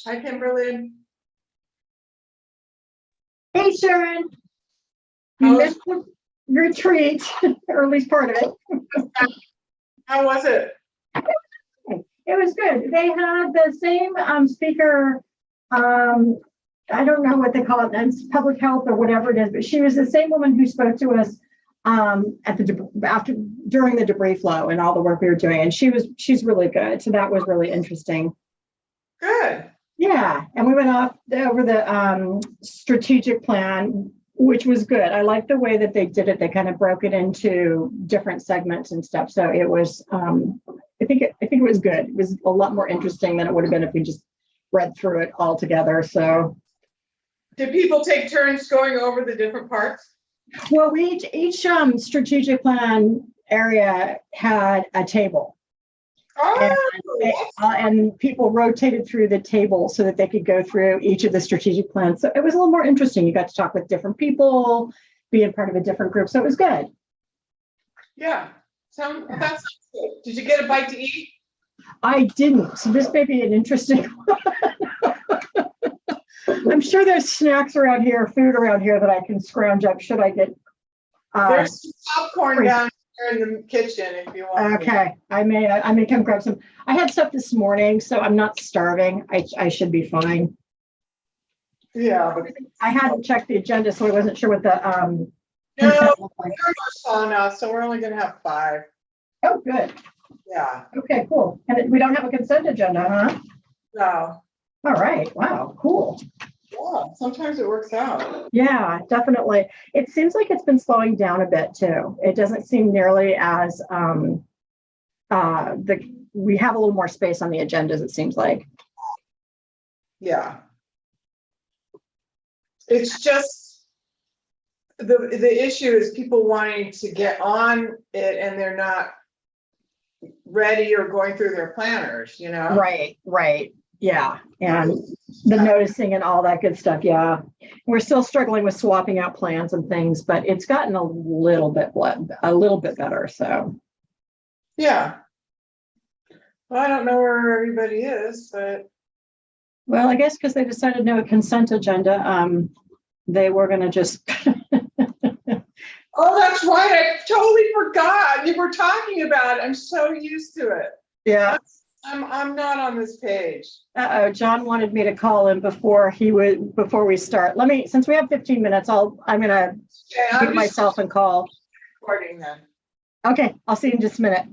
Hi, Kimberly. Hey, Sharon. You missed the retreat, or at least part of it. How was it? It was good. They had the same speaker. I don't know what they call it. It's public health or whatever it is, but she was the same woman who spoke to us during the debris flow and all the work we were doing. And she's really good. So that was really interesting. Good. Yeah, and we went off over the strategic plan, which was good. I like the way that they did it. They kind of broke it into different segments and stuff. So it was, I think it was good. It was a lot more interesting than it would have been if we just read through it all together. So, did people take turns going over the different parts? Well, each strategic plan area had a table. And people rotated through the table so that they could go through each of the strategic plans. So it was a little more interesting. You got to talk with different people, being part of a different group. So it was good. Yeah, that sounds good. Did you get a bite to eat? I didn't. So this may be an interesting one. I'm sure there's snacks around here, food around here that I can scrounge up. Should I get? There's some popcorn down in the kitchen if you want. Okay, I may come grab some. I had stuff this morning, so I'm not starving. I should be fine. Yeah, I hadn't checked the agenda, so I wasn't sure what the no, we're sauna, so we're only gonna have 5. Oh, good. Yeah. Okay, cool. And we don't have a consent agenda, huh? No. All right. Wow. Cool. Yeah, sometimes it works out. Yeah, definitely. It seems like it's been slowing down a bit too. It doesn't seem nearly as we have a little more space on the agendas, it seems like. Yeah. It's just the issue is people wanting to get on it and they're not ready or going through their planners, you know? Right. Yeah. And the noticing and all that good stuff. Yeah. We're still struggling with swapping out plans and things, but it's gotten a little bit better. So Yeah. Well, I don't know where everybody is, but well, I guess because they decided no consent agenda, they were gonna just oh, that's right. I totally forgot. You were talking about it. I'm so used to it. yeah. I'm not on this page. John wanted me to call him before we start. Since we have 15 minutes, I'm gonna Okay, mute myself and call. recording then. Okay, I'll see you in just a minute.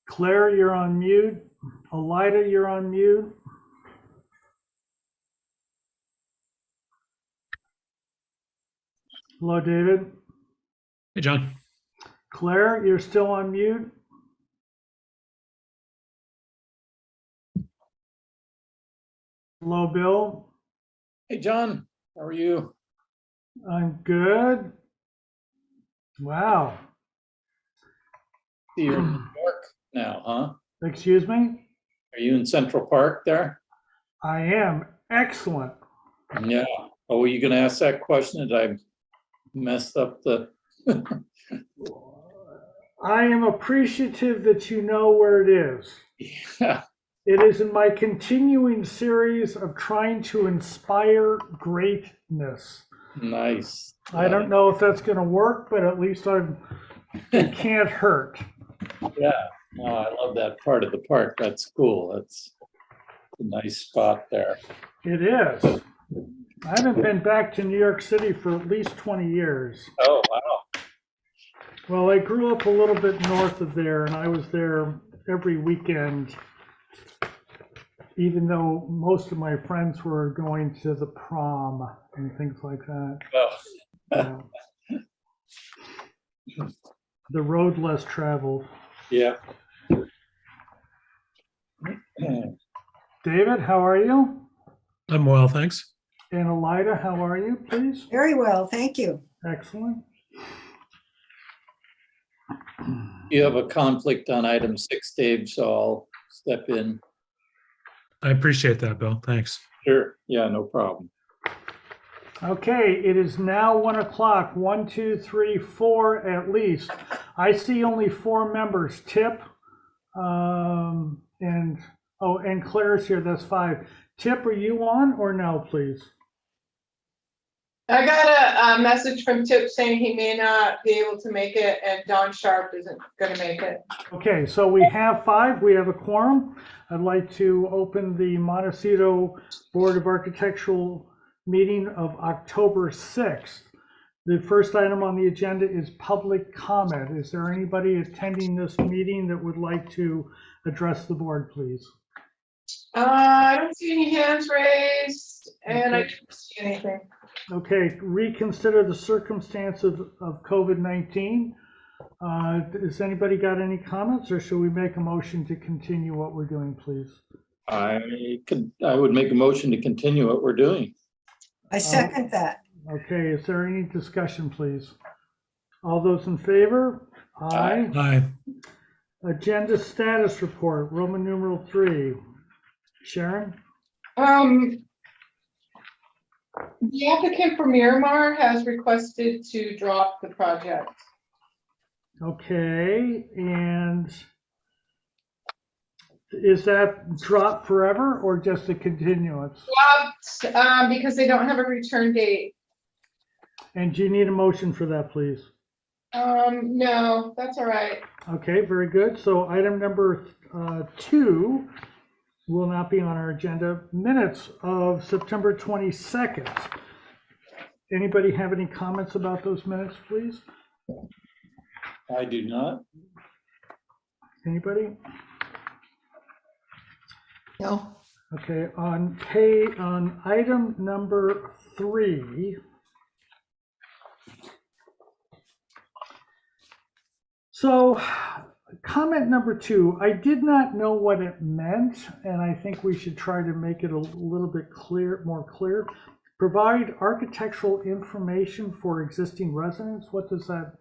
Claire, you're on mute. Elida, you're on mute. Hello, David. Hey, John. Claire, you're still on mute. Hello, Bill. Hey, John. How are you? I'm good. Wow. See, you're in New York now, huh? Excuse me? Are you in Central Park there? I am. Excellent. Yeah. Oh, were you going to ask that question? Did I mess up the? I am appreciative that you know where it is. Yeah. It is in my continuing series of trying to inspire greatness. Nice. I don't know if that's going to work, but at least it can't hurt. Yeah. No, I love that part of the park. That's cool. That's a nice spot there. It is. I haven't been back to New York City for at least 20 years. Oh, wow. Well, I grew up a little bit north of there, and I was there every weekend, even though most of my friends were going to the prom and things like that. Oh. Yeah. The road less traveled. Yeah. David, how are you? I'm well, thanks. And Elida, how are you, please? Very well, thank you. Excellent. You have a conflict on item 6, Dave, so I'll step in. I appreciate that, Bill. Thanks. Sure. Yeah, no problem. Okay, it is now 1 o'clock. 1, 2, 3, 4 at least. I see only 4 members. Tip, and Claire's here. That's 5. Tip, are you on or no, please? I got a message from Tip saying he may not be able to make it, and Don Sharp isn't gonna make it. Okay, so we have 5, we have a quorum. I'd like to open the Montecito Board of Architectural meeting of October 6th. The first item on the agenda is public comment. Is there anybody attending this meeting that would like to address the board, please? I don't see any hands raised, and I Okay. don't see anything. Okay, reconsider the circumstances of COVID-19. Has anybody got any comments, or should we make a motion to continue what we're doing, please? I would make a motion to continue what we're doing. I second that. Okay, is there any discussion, please? All those in favor? Aye. Aye. Agenda status report, Roman numeral 3. Sharon? The applicant for Miramar has requested to drop the project. Okay, and is that drop forever or just a continuance? Dropped, because they don't have a return date. And do you need a motion for that, please? No, that's all right. Okay, very good. So item number 2 will not be on our agenda. Minutes of September 22nd. Anybody have any comments about those minutes, please? I do not. Anybody? No, Okay, on item number 3. So comment number 2, I did not know what it meant, and I think we should try to make it a little bit more clear. Provide architectural information for existing residents. What does that,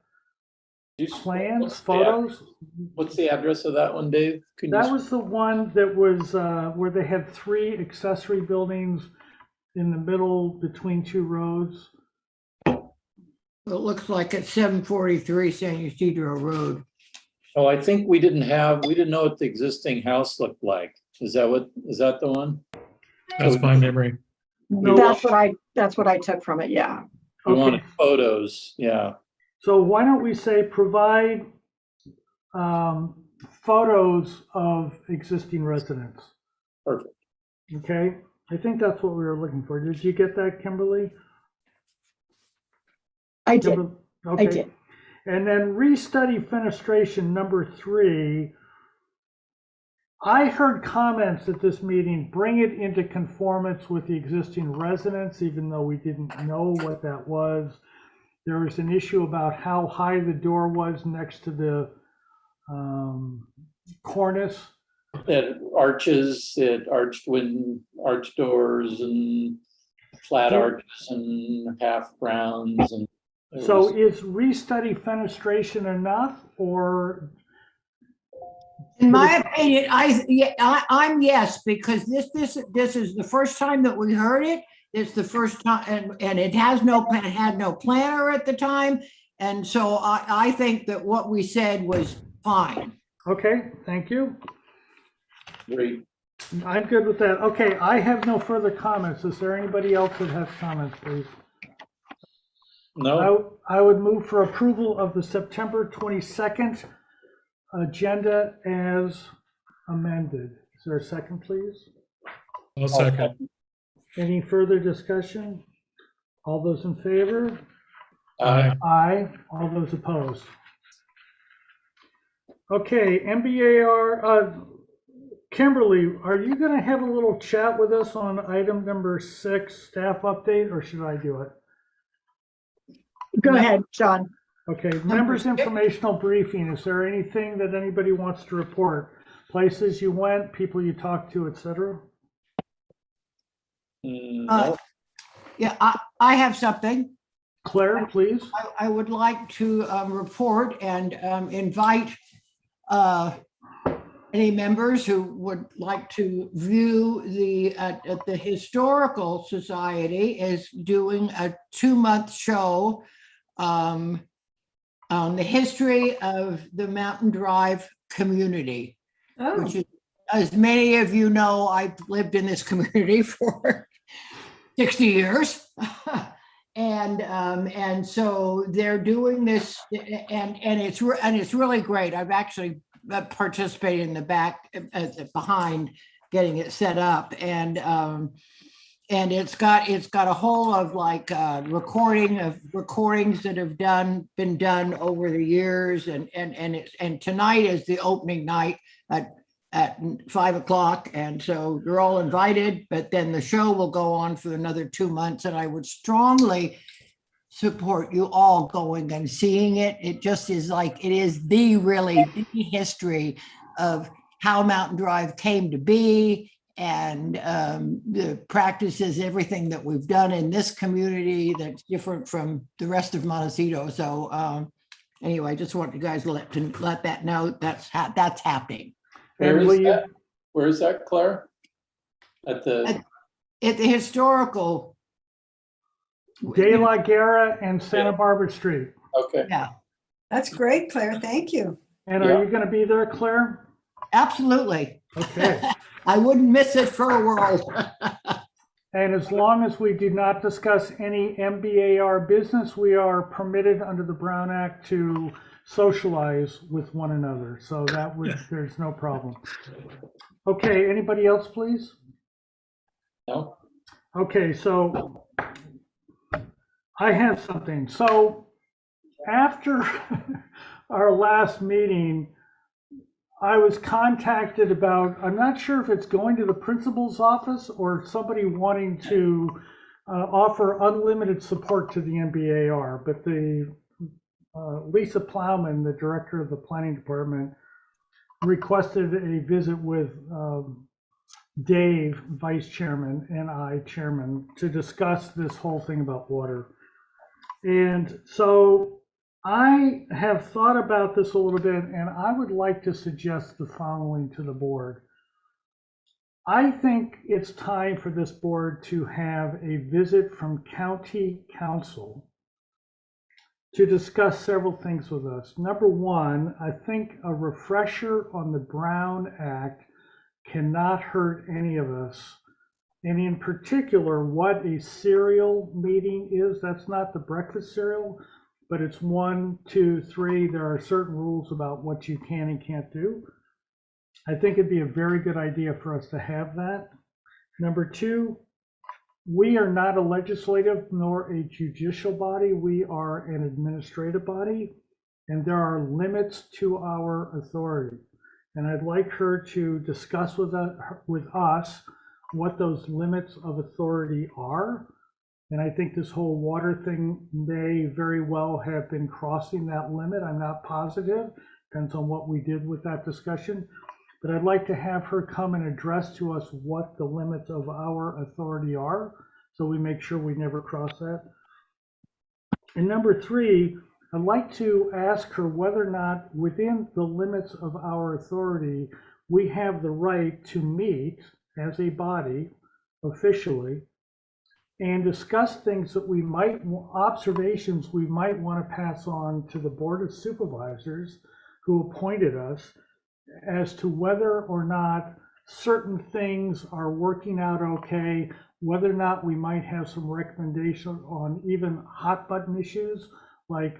plans, photos? What's the address of that one, Dave? Can you- That was the one that was where they had 3 accessory buildings in the middle between 2 roads. it looks like it's 743 San Ysidro Road. Oh, I think we didn't know what the existing house looked like. Is that the one? That's my memory. That's what I took from it, yeah. We Okay. wanted photos, yeah. So why don't we say provide photos of existing residents? Perfect. Okay, I think that's what we were looking for. Did you get that, Kimberly? I did. Okay. did. And then restudy fenestration number 3. I heard comments at this meeting, bring it into conformance with the existing residents, even though we didn't know what that was. There was an issue about how high the door was next to the cornice. It arches, it arched doors and flat Yeah. arches and half rounds and. it So was- is restudy fenestration enough, or? In my opinion, I'm yes, because this is the first time that we heard it. It's the first time, and it had no planner at the time. And so I think that what we said was fine. Okay, thank you. Great. I'm good with that. Okay, I have no further comments. Is there anybody else that has comments, please? No, I would move for approval of the September 22nd agenda as amended. Is there a second, please? I'll second. Any further discussion? All those in favor? Aye. Aye. All those opposed? Okay, MBAR, Kimberly, are you going to have a little chat with us on item number 6, staff update, or should I do it? Go ahead, John. Okay, members informational briefing. Is there anything that anybody wants to report? Places you went, people you talked to, etc.? no, Yeah, I have something. Claire, please. I would like to report and invite any members who would like to view the Historical Society is doing a 2-month show on the history of the Mountain Drive community, which is, as many of you know, I've lived in this community for 60 years. And so they're doing this, and it's really great. I've actually participated in the back, behind getting it set up, and it's got a whole of like recordings that have been done over the years, and tonight is the opening night at 5 o'clock, and so you're all invited, but then the show will go on for another 2 months, and I would strongly support you all going and seeing it. It just is like, it is the history of how Mountain Drive came to be, and the practices, everything that we've done in this community that's different from the rest of Montecito. So anyway, I just want you guys to let that know that's happening. Where And will is you- that? Where is that, Claire? At the, At the historical. De La Guerra and Santa Barbara Street. okay. Yeah, That's great, Claire. Thank you. And Yeah. are you going to be there, Claire? absolutely. Okay. I wouldn't miss it for a world. And as long as we do not discuss any MBAR business, we are permitted under the Brown Act to socialize with one another. So there's no problem. Okay, anybody else, please? No? Okay, so I have something. So after our last meeting, I was contacted about, I'm not sure if it's going to the principal's office or somebody wanting to offer unlimited support to the MBAR, but the Lisa Plowman, the director of the planning department, requested a visit with Dave, vice chairman, and I, chairman, to discuss this whole thing about water. And so I have thought about this a little bit, and I would like to suggest the following to the board. I think it's time for this board to have a visit from county council to discuss several things with us. Number one, I think a refresher on the Brown Act cannot hurt any of us. And in particular, what a serial meeting is. That's not the breakfast cereal, but it's 1, 2, 3. There are certain rules about what you can and can't do. I think it'd be a very good idea for us to have that. Number two, we are not a legislative nor a judicial body. We are an administrative body, and there are limits to our authority. And I'd like her to discuss with us what those limits of authority are. And I think this whole water thing may very well have been crossing that limit. I'm not positive, depends on what we did with that discussion. But I'd like to have her come and address to us what the limits of our authority are, so we make sure we never cross that. And number three, I'd like to ask her whether or not within the limits of our authority, we have the right to meet as a body officially and discuss things that we might, observations we might want to pass on to the Board of Supervisors who appointed us, as to whether or not certain things are working out okay, whether or not we might have some recommendation on even hot button issues like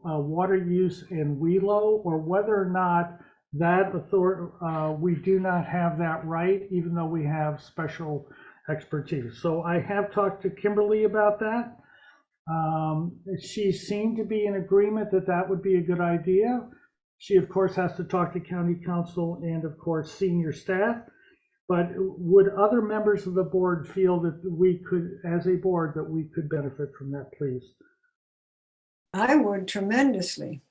water use in Wheelo, or whether or not that authority, we do not have that right, even though we have special expertise. So I have talked to Kimberly about that. She seemed to be in agreement that that would be a good idea. She, of course, has to talk to county council and, of course, senior staff. But would other members of the board feel that we could, as a board, that we could benefit from that, please? I would tremendously.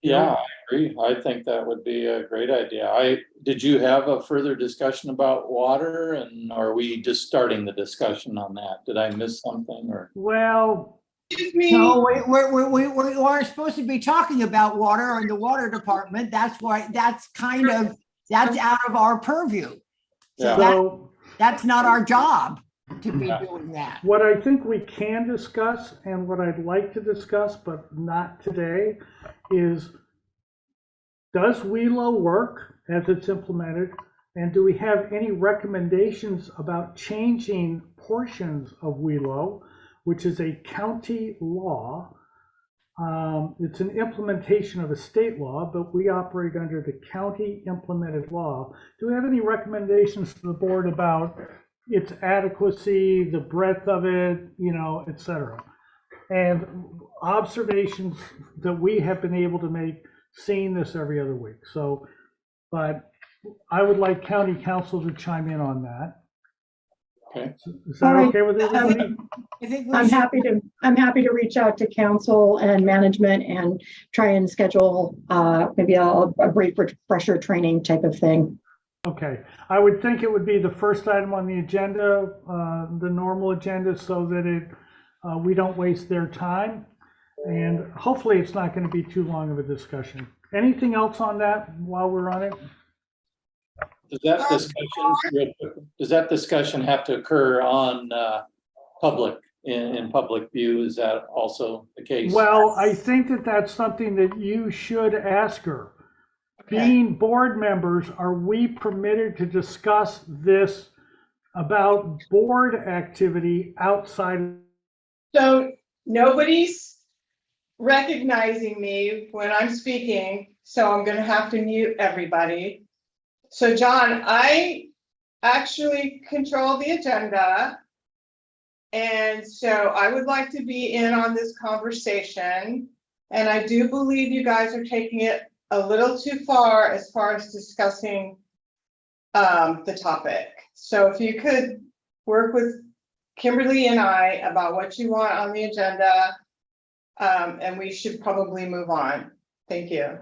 Yeah, I agree. I think that would be a great idea. Did you have a further discussion about water, and are we just starting the discussion on that? Did I miss something, or? Well, Excuse me. No, we are supposed to be talking about water in the water department. That's why, that's out of our purview. Yeah. so That's not our job to be Yeah. doing that. what I think we can discuss, and what I'd like to discuss, but not today, is does Wheelo work as it's implemented? And do we have any recommendations about changing portions of Wheelo? which is a county law. It's an implementation of a state law, but we operate under the county implemented law. Do we have any recommendations to the board about its adequacy, the breadth of it, et cetera? And observations that we have been able to make seeing this every other week. So, but I would like county council to chime in on that. Okay. Is that okay with everybody? I think we I'm should- happy to reach out to council and management and try and schedule maybe a brief refresher training type of thing. Okay, I would think it would be the first item on the agenda, the normal agenda, so that we don't waste their time. And hopefully it's not going to be too long of a discussion. Anything else on that while we're on it? Does that discussion have to occur on public, in public view? Is that also the case? Well, I think that that's something that you should ask her. Okay. Being board members, are we permitted to discuss this about board activity outside? So nobody's recognizing me when I'm speaking, so I'm gonna have to mute everybody. So John, I actually control the agenda. And so I would like to be in on this conversation. And I do believe you guys are taking it a little too far as discussing the topic. So if you could work with Kimberly and I about what you want on the agenda, and we should probably move on. Thank you.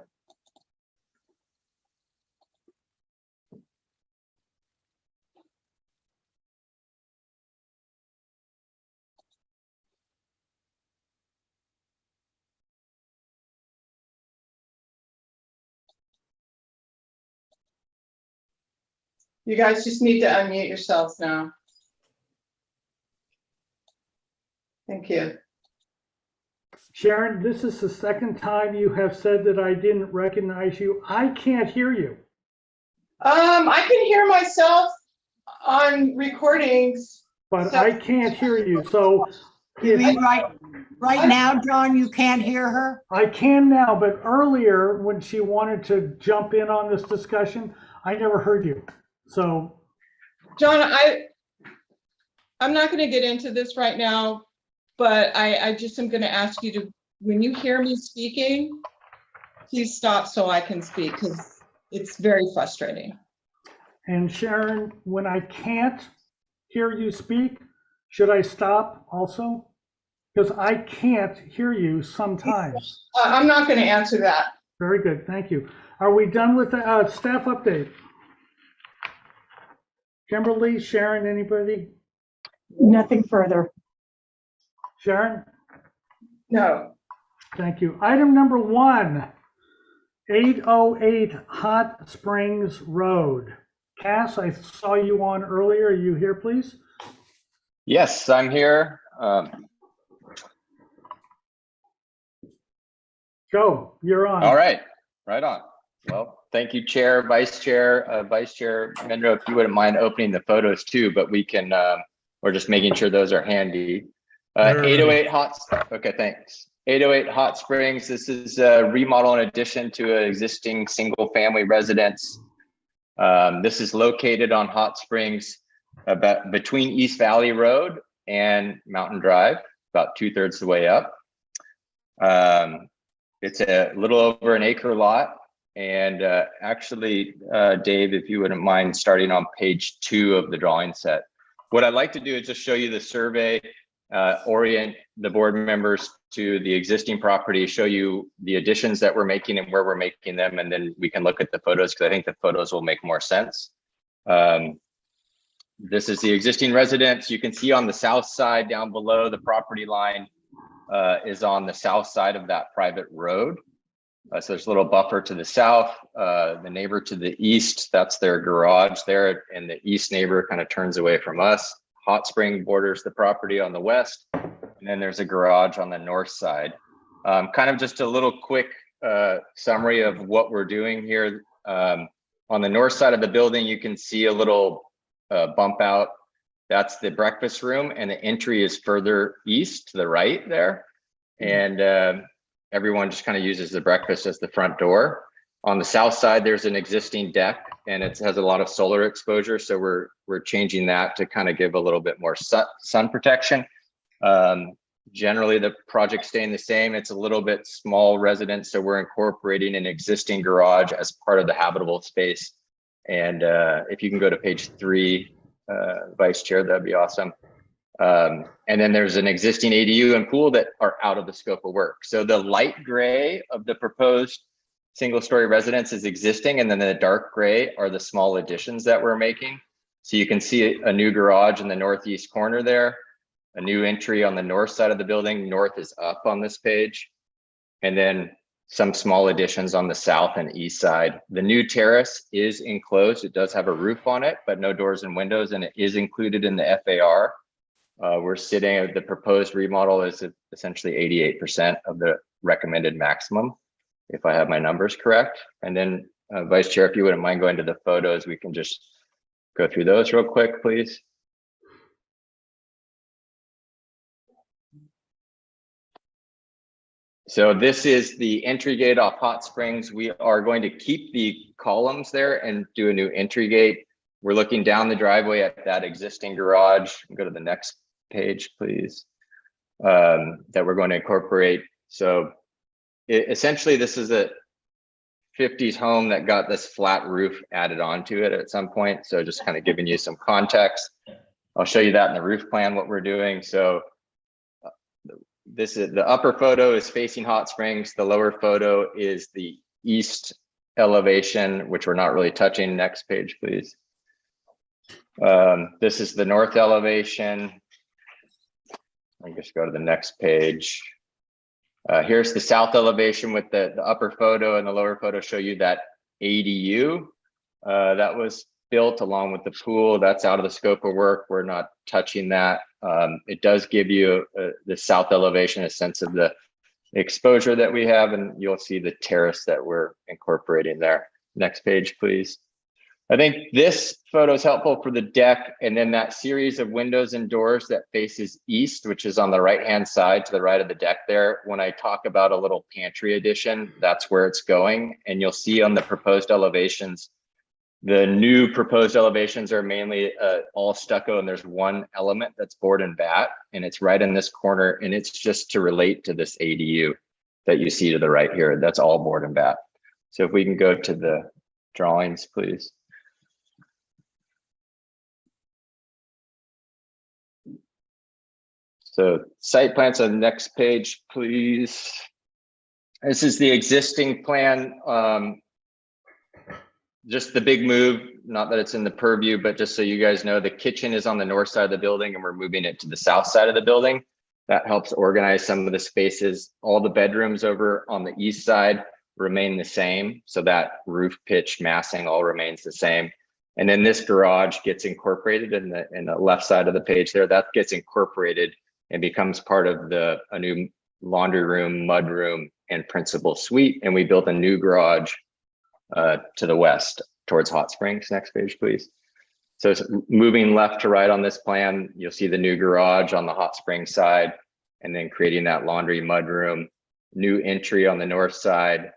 You guys just need to unmute yourselves now. Thank you. Sharon, this is the second time you have said that I didn't recognize you. I can't hear you. I can hear myself on recordings. But I can't hear you, so You mean right now, John, you can't hear her? I can now, but earlier when she wanted to jump in on this discussion, I never heard you. So, John, I'm not going to get into this right now, but I just am going to ask you to, when you hear me speaking, please stop so I can speak, because it's very frustrating. and Sharon, when I can't hear you speak, should I stop also? Because I can't hear you sometimes. I'm not going to answer that. Very good, thank you. Are we done with the staff update? Kimberly, Sharon, anybody? Nothing further. Sharon? No. Thank you. Item number 1, 808 Hot Springs Road. Cass, I saw you on earlier. Are you here, please? Yes, I'm here. Go, you're on. All right, right on. Well, thank you, Chair, Vice Chair, Vice Chair Mendro, if you wouldn't mind opening the photos too, but we can, we're just making sure those are handy. 808 okay, thanks. 808 Hot Springs, this is a remodel in addition to an existing single family residence. This is located on Hot Springs, about between East Valley Road and Mountain Drive, about 2/3 the way up. It's a little over an acre lot. And actually, Dave, if you wouldn't mind starting on page 2 of the drawing set. What I'd like to do is just show you the survey, orient the board members to the existing property, show you the additions that we're making and where we're making them, and then we can look at the photos because I think the photos will make more sense. This is the existing residence. You can see on the south side down below the property line is on the south side of that private road. So there's a little buffer to the south, the neighbor to the east, that's their garage there, and the east neighbor kind of turns away from us. Hot Spring borders the property on the west, and then there's a garage on the north side. Kind of just a little quick summary of what we're doing here. On the north side of the building, you can see a little bump out that's the breakfast room, and the entry is further east to the right there. And everyone just kind of uses the breakfast as the front door. On the south side, there's an existing deck, and it has a lot of solar exposure. So we're changing that to kind of give a little bit more sun protection. Generally, the project's staying the same. It's a little bit small residence, so we're incorporating an existing garage as part of the habitable space. And if you can go to page 3, Vice Chair, that'd be awesome. And then there's an existing ADU and pool that are out of the scope of work. So the light gray of the proposed single-story residence is existing, and then the dark gray are the small additions that we're making. So you can see a new garage in the northeast corner there, a new entry on the north side of the building. North is up on this page. And then some small additions on the south and east side. The new terrace is enclosed. It does have a roof on it, but no doors and windows, and it is included in the FAR. We're sitting at the proposed remodel is essentially 88% of the recommended maximum, if I have my numbers correct. And then Vice Chair, if you wouldn't mind going to the photos, we can just go through those real quick, please. So this is the entry gate off Hot Springs. We are going to keep the columns there and do a new entry gate. We're looking down the driveway at that existing garage. Go to the next page, please, that we're going to incorporate. So essentially, this is a 50s home that got this flat roof added onto it at some point. So just kind of giving you some context. I'll show you that in the roof plan, what we're doing. So this is the upper photo is facing Hot Springs. The lower photo is the east elevation, which we're not really touching. Next page, please. This is the north elevation. I'll just go to the next page. Here's the south elevation with the upper photo, and the lower photo show you that ADU that was built along with the pool. That's out of the scope of work. We're not touching that. It does give you the south elevation, a sense of the exposure that we have, and you'll see the terrace that we're incorporating there. Next page, please. I think this photo is helpful for the deck, and then that series of windows and doors that faces east, which is on the right-hand side to the right of the deck there. When I talk about a little pantry addition, that's where it's going. And you'll see on the proposed elevations, the new proposed elevations are mainly all stucco, and there's one element that's board and bat, and it's right in this corner, and it's just to relate to this ADU that you see to the right here. That's all board and bat. So if we can go to the drawings, please. So site plans on the next page, please. This is the existing plan. Just the big move, not that it's in the purview, but just so you guys know, the kitchen is on the north side of the building and we're moving it to the south side of the building. That helps organize some of the spaces. All the bedrooms over on the east side remain the same. So that roof pitch massing all remains the same. And then this garage gets incorporated in the left side of the page there. That gets incorporated and becomes part of a new laundry room, mud room, and principal suite. And we built a new garage to the west towards Hot Springs. Next page, please. So it's moving left to right on this plan. You'll see the new garage on the Hot Springs side, and then creating that laundry mud room, new entry on the north side,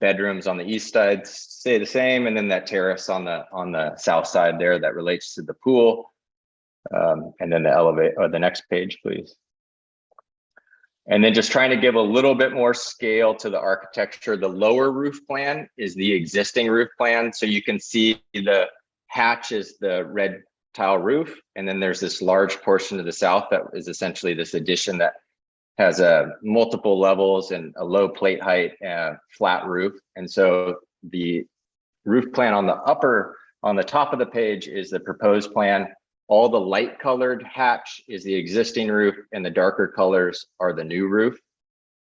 bedrooms on the east side stay the same, and then that terrace on the south side there that relates to the pool. And then the next page, please. And then just trying to give a little bit more scale to the architecture. The lower roof plan is the existing roof plan. So you can see the hatch is the red tile roof. And then there's this large portion to the south that is essentially this addition that has multiple levels and a low plate height, flat roof. And so the roof plan on the top of the page is the proposed plan. All the light colored hatch is the existing roof, and the darker colors are the new roof.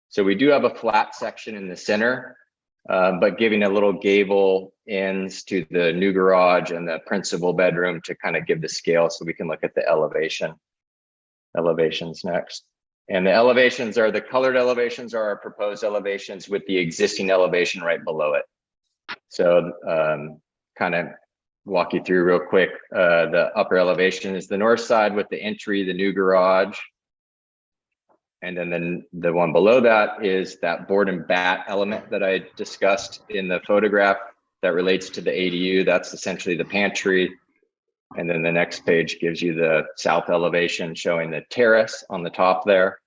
So we do have a flat section in the center, but giving a little gable ends to the new garage and the principal bedroom to kind of give the scale, so we can look at the elevations next. And the elevations are the colored elevations are our proposed elevations with the existing elevation right below it. So kind of walk you through real quick. The upper elevation is the north side with the entry, the new garage. And then the one below that is that board and bat element that I discussed in the photograph that relates to the ADU. That's essentially the pantry. And then the next page gives you the south elevation showing the terrace on the top there.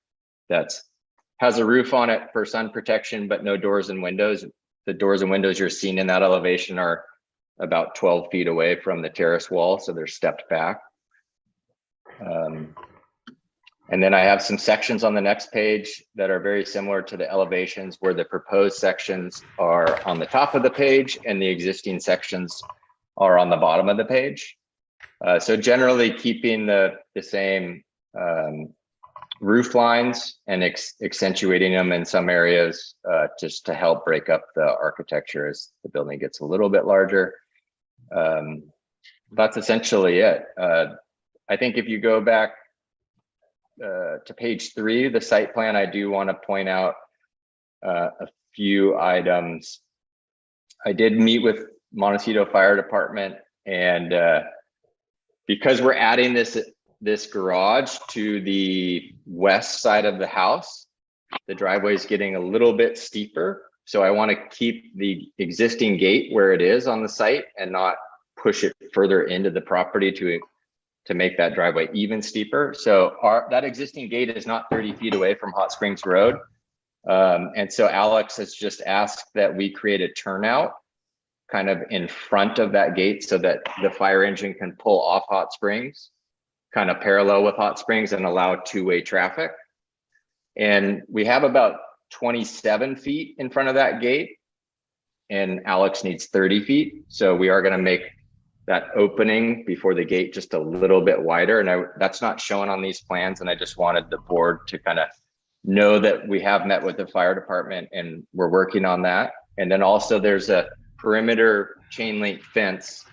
Has a roof on it for sun protection, but no doors and windows. The doors and windows you're seeing in that elevation are about 12 feet away from the terrace wall, so they're stepped back. And then I have some sections on the next page that are very similar to the elevations, where the proposed sections are on the top of the page and the existing sections are on the bottom of the page. So generally keeping the same roof lines and accentuating them in some areas, just to help break up the architecture as the building gets a little bit larger. That's essentially it. I think if you go back to page 3, the site plan, I do want to point out a few items. I did meet with Montecito Fire Department, and because we're adding this garage to the west side of the house, the driveway is getting a little bit steeper. So I want to keep the existing gate where it is on the site and not push it further into the property to make that driveway even steeper. So that existing gate is not 30 feet away from Hot Springs Road. And so Alex has just asked that we create a turnout kind of in front of that gate so that the fire engine can pull off Hot Springs, kind of parallel with Hot Springs, and allow two-way traffic. And we have about 27 feet in front of that gate, and Alex needs 30 feet. So we are going to make that opening before the gate just a little bit wider. And that's not shown on these plans. And I just wanted the board to kind of know that we have met with the fire department and we're working on that. And then also there's a perimeter chain link fence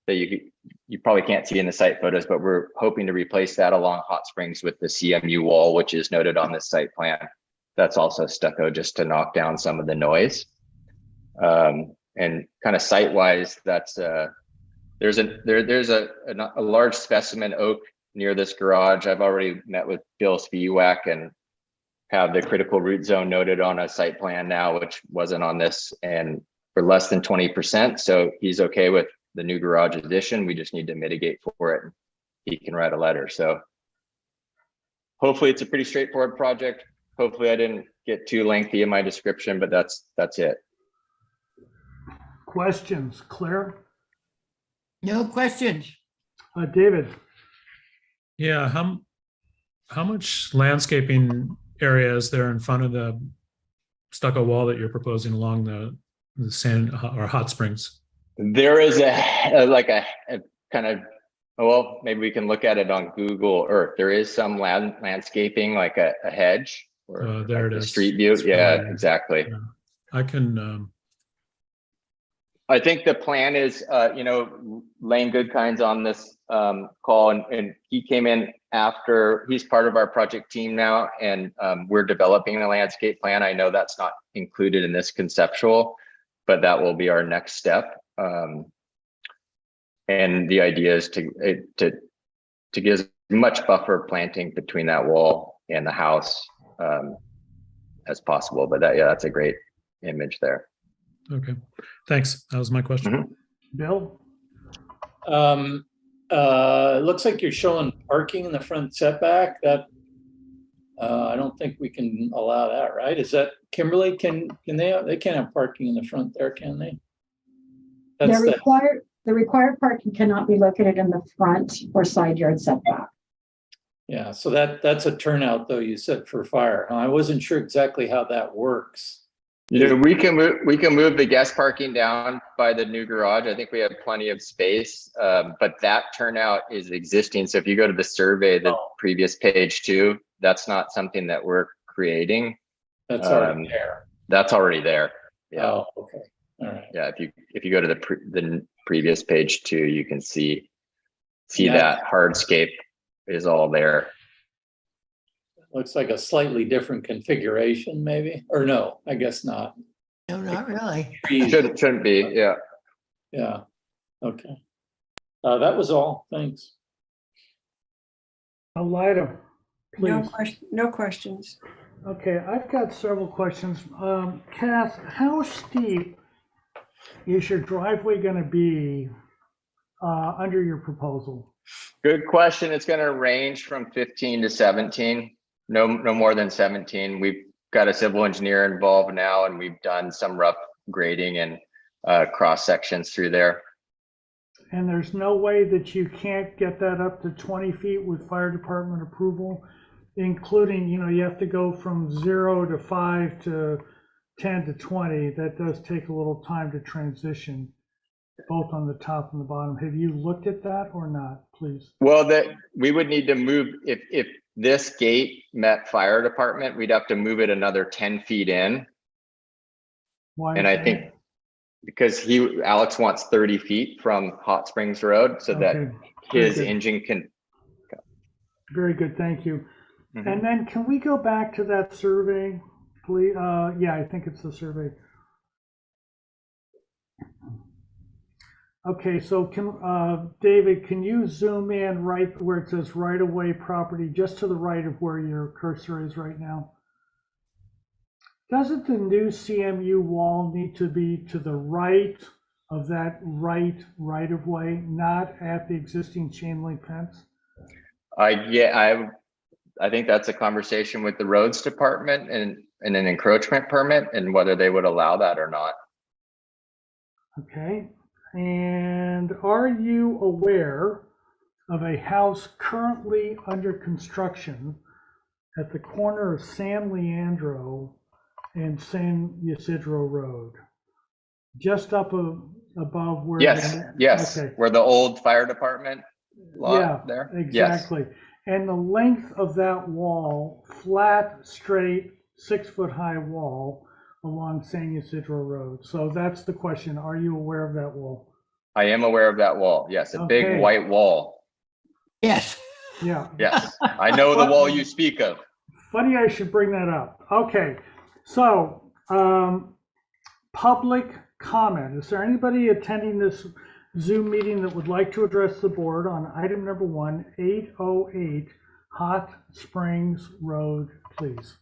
that you probably can't see in the site photos, but we're hoping to replace that along Hot Springs with the CMU wall, which is noted on this site plan. That's also stucco just to knock down some of the noise. And kind of site-wise, that's there's a large specimen oak near this garage. I've already met with Bill Spiewak and have the critical root zone noted on a site plan now, which wasn't on this, and for less than 20%. So he's okay with the new garage addition. We just need to mitigate for it. He can write a letter. So hopefully it's a pretty straightforward project. Hopefully I didn't get too lengthy in my description, but that's it. Questions, Claire? No questions. David? Yeah, how much landscaping area is there in front of the stucco wall that you're proposing along the sand or Hot Springs? There is a kind of, well, maybe we can look at it on Google Earth. There is some landscaping, like a hedge or There like it the is. street view. It's Yeah, fine. exactly. Yeah. I can, I think the plan is, Lane Goodkind's on this call, and he came in after. He's part of our project team now, and we're developing a landscape plan. I know that's not included in this conceptual, but that will be our next step. And the idea is to give as much buffer planting between that wall and the house as possible. But that's a great image there. okay, thanks. That was my question. Bill? It looks like you're showing parking in the front setback. That I don't think we can allow that, right? Is that Kimberly? Can they can't have parking in the front there, can they? That's The required parking cannot be located in the front or side yard setback. yeah. So that's a turnout, though. You said for fire. I wasn't sure exactly how that works. We can move the guest parking down by the new garage. I think we have plenty of space, but that turnout is existing. So if you go to the survey, the previous page too, that's not something that we're creating. That's already there. That's already there. Yeah. Oh, okay. All right. Yeah. If you go to the previous page too, you can see Yeah. that hardscape is all there. Looks like a slightly different configuration, maybe, or no, I guess not. No, not really. Shouldn't be. Yeah. Yeah. Okay. That was all, thanks. Elida, No please. question, no questions. Okay, I've got several questions. Kath, how steep is your driveway going to be under your proposal? Good question. It's gonna range from 15 to 17, no more than 17. We've got a civil engineer involved now, and we've done some rough grading and cross sections through there. And there's no way that you can't get that up to 20 feet with fire department approval, including, you have to go from 0 to 5 to 10 to 20. That does take a little time to transition, both on the top and the bottom. Have you looked at that or not, please? Well, that we would need to move, if this gate met fire department, we'd have to move it another 10 feet in. Why And is I that? think because Alex wants 30 feet from Hot Springs Road so that Okay, very his good. engine can. Very good, thank you. Mhm. And then can we go back to that survey, please? Yeah, I think it's the survey. Okay, so David, can you zoom in right where it says right-of-way property, just to the right of where your cursor is right now? Doesn't the new CMU wall need to be to the right of that right-of-way, not at the existing chain link fence? I think that's a conversation with the roads department and an encroachment permit and whether they would allow that or not. Okay, and are you aware of a house currently under construction at the corner of San Leandro and San Ysidro Road? Just up above where. Yes, Okay. where the old fire department lot Yeah, there. Yes. exactly. And the length of that wall, flat, straight, 6-foot-high wall along San Ysidro Road. So that's the question. Are you aware of that wall? I am aware of that wall. Yes, a Okay. big white wall. Yes. Yeah. Yes, I know the wall you speak of. Funny I should bring that up. Okay, so public comment. Is there anybody attending this Zoom meeting that would like to address the board on item number 1, 808 Hot Springs Road, please?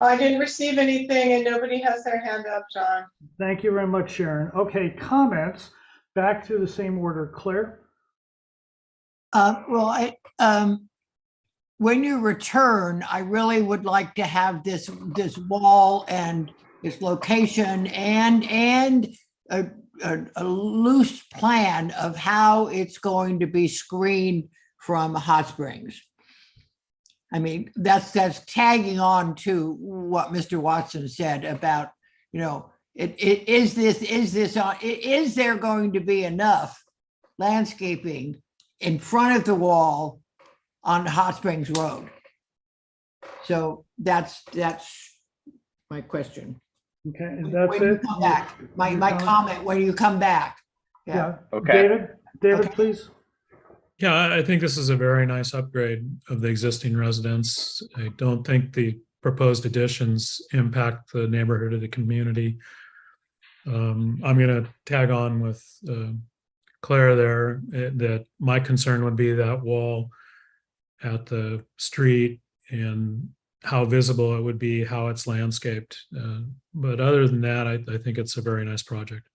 I didn't receive anything and nobody has their hand up, John. Thank you very much, Sharon. Okay, comments. Back to the same order. Claire? When you return, I really would like to have this wall and its location and a loose plan of how it's going to be screened from Hot Springs. I mean, that's tagging on to what Mr. Watson said about, is there going to be enough landscaping in front of the wall on Hot Springs Road? So that's my question. Okay, and that's When you it? come back, my comment, when you come back. Yeah. Okay. David, Okay. please. Yeah, I think this is a very nice upgrade of the existing residence. I don't think the proposed additions impact the neighborhood or the community. I'm going to tag on with Claire there, that my concern would be that wall at the street and how visible it would be, how it's landscaped. But other than that, I think it's a very nice project.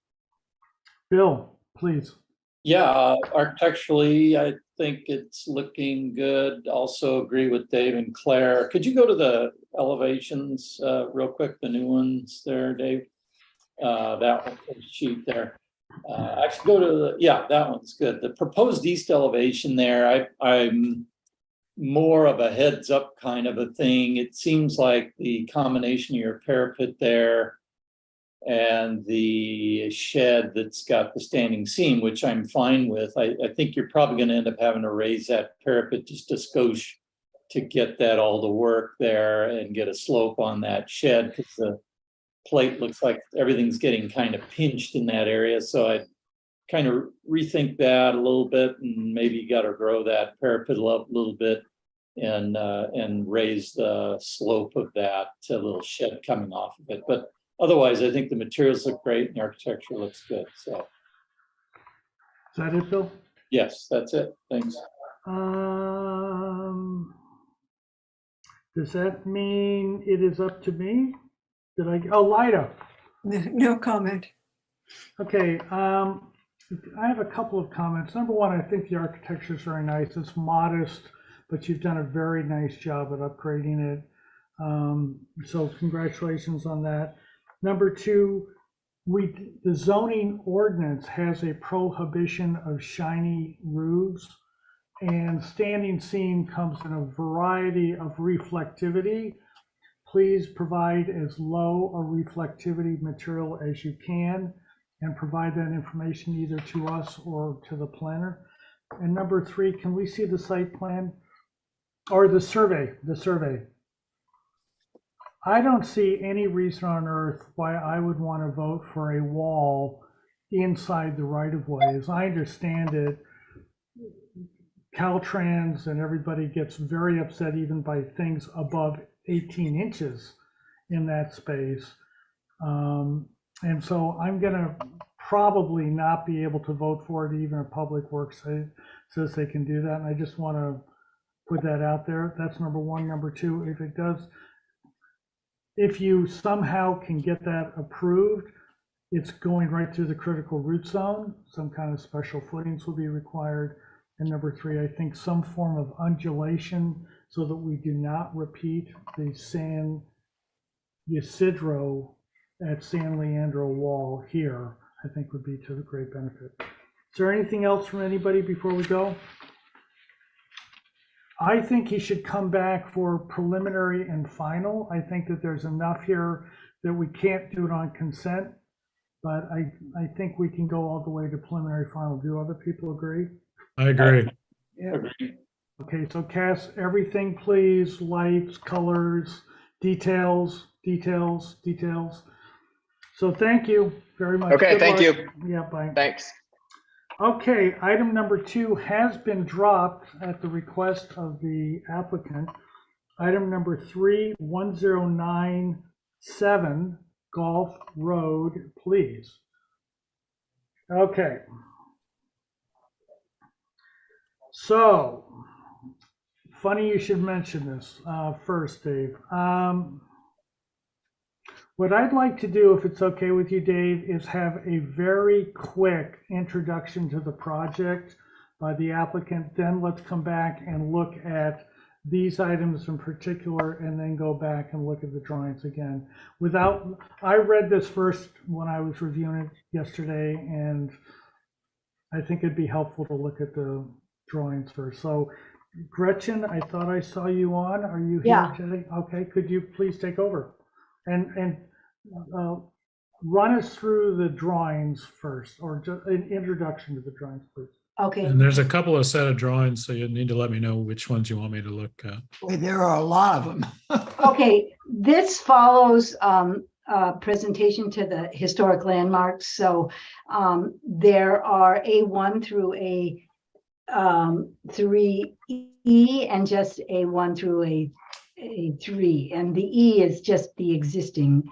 Bill, please. Yeah, architecturally, I think it's looking good. Also agree with Dave and Claire. Could you go to the elevations real quick, the new ones there, Dave? That one, sheet there. Actually go to that one's good. The proposed east elevation there, I'm more of a heads up kind of a thing. It seems like the combination of your parapet there and the shed that's got the standing seam, which I'm fine with. I think you're probably going to end up having to raise that parapet just a skosh to get that all to work there and get a slope on that shed, because the plate looks like everything's getting kind of pinched in that area. So I kind of rethink that a little bit, and maybe you got to grow that parapet up a little bit and raise the slope of that little shed coming off of it. But otherwise, I think the materials look great and the architecture looks good. So, Is that it, Bill? Yes, that's it. Thanks. Does that mean it is up to me? Lida. No comment. Okay, I have a couple of comments. Number one, I think the architecture is very nice. It's modest, but you've done a very nice job at upgrading it. So congratulations on that. Number two, the zoning ordinance has a prohibition of shiny roofs, and standing seam comes in a variety of reflectivity. Please provide as low a reflectivity material as you can and provide that information either to us or to the planner. And number three, can we see the site plan or the survey? I don't see any reason on earth why I would want to vote for a wall inside the right of way. As I understand it, Caltrans and everybody gets very upset even by things above 18 inches in that space. And so I'm gonna probably not be able to vote for it, even if Public Works says they can do that. And I just want to put that out there. That's number one. Number two, if you somehow can get that approved, it's going right through the critical root zone. Some kind of special footings will be required. And number three, I think some form of undulation so that we do not repeat the San Ysidro at San Leandro wall here, I think would be to the great benefit. Is there anything else from anybody before we go? I think he should come back for preliminary and final. I think that there's enough here that we can't do it on consent, but I think we can go all the way to preliminary final. Do other people agree? I agree. Yeah. Okay, so Cass, everything please, lights, colors, details. So thank you very much. Okay, Good thank luck. you. Yeah, bye. Thanks. Okay, item number 2 has been dropped at the request of the applicant. Item number 3, 1097 Golf Road, please. Okay. So, funny you should mention this first, Dave. What I'd like to do, if it's okay with you, Dave, is have a very quick introduction to the project by the applicant. Then let's come back and look at these items in particular, and then go back and look at the drawings again. I read this first when I was reviewing it yesterday, and I think it'd be helpful to look at the drawings first. So Gretchen, I thought I saw you on. Are you here Yeah. today? Okay, could you please take over? And run us through the drawings first, or just an introduction to the drawings, please. Okay, And there's a couple of set of drawings, so you need to let me know which ones you want me to look at. Boy, there are a lot of them. okay, this follows a presentation to the historic landmarks. So there are A1 through A3E and just A1 through A3. And the E is just the existing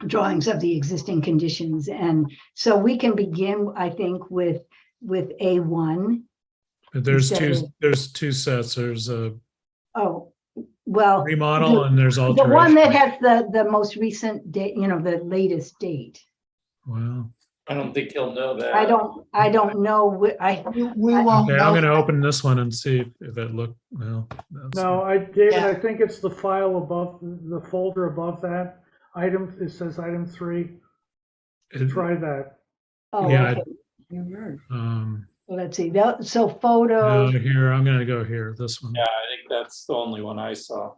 drawings of the existing conditions. And so we can begin, I think, with A1. But there's Instead two sets. There's a Oh, well. remodel and there's The one that alteration. has the most recent date, the latest date. Wow. I don't think he'll know that. I don't know. We won't Okay, I'm know. gonna open this one and see if it looked, well. No, David, Yeah. I think it's the file above, the folder above that. It says item 3. Try that. Oh, Yeah, okay. Let's see. So photos. Here, I'm gonna go here, this one. Yeah, I think that's the only one I saw.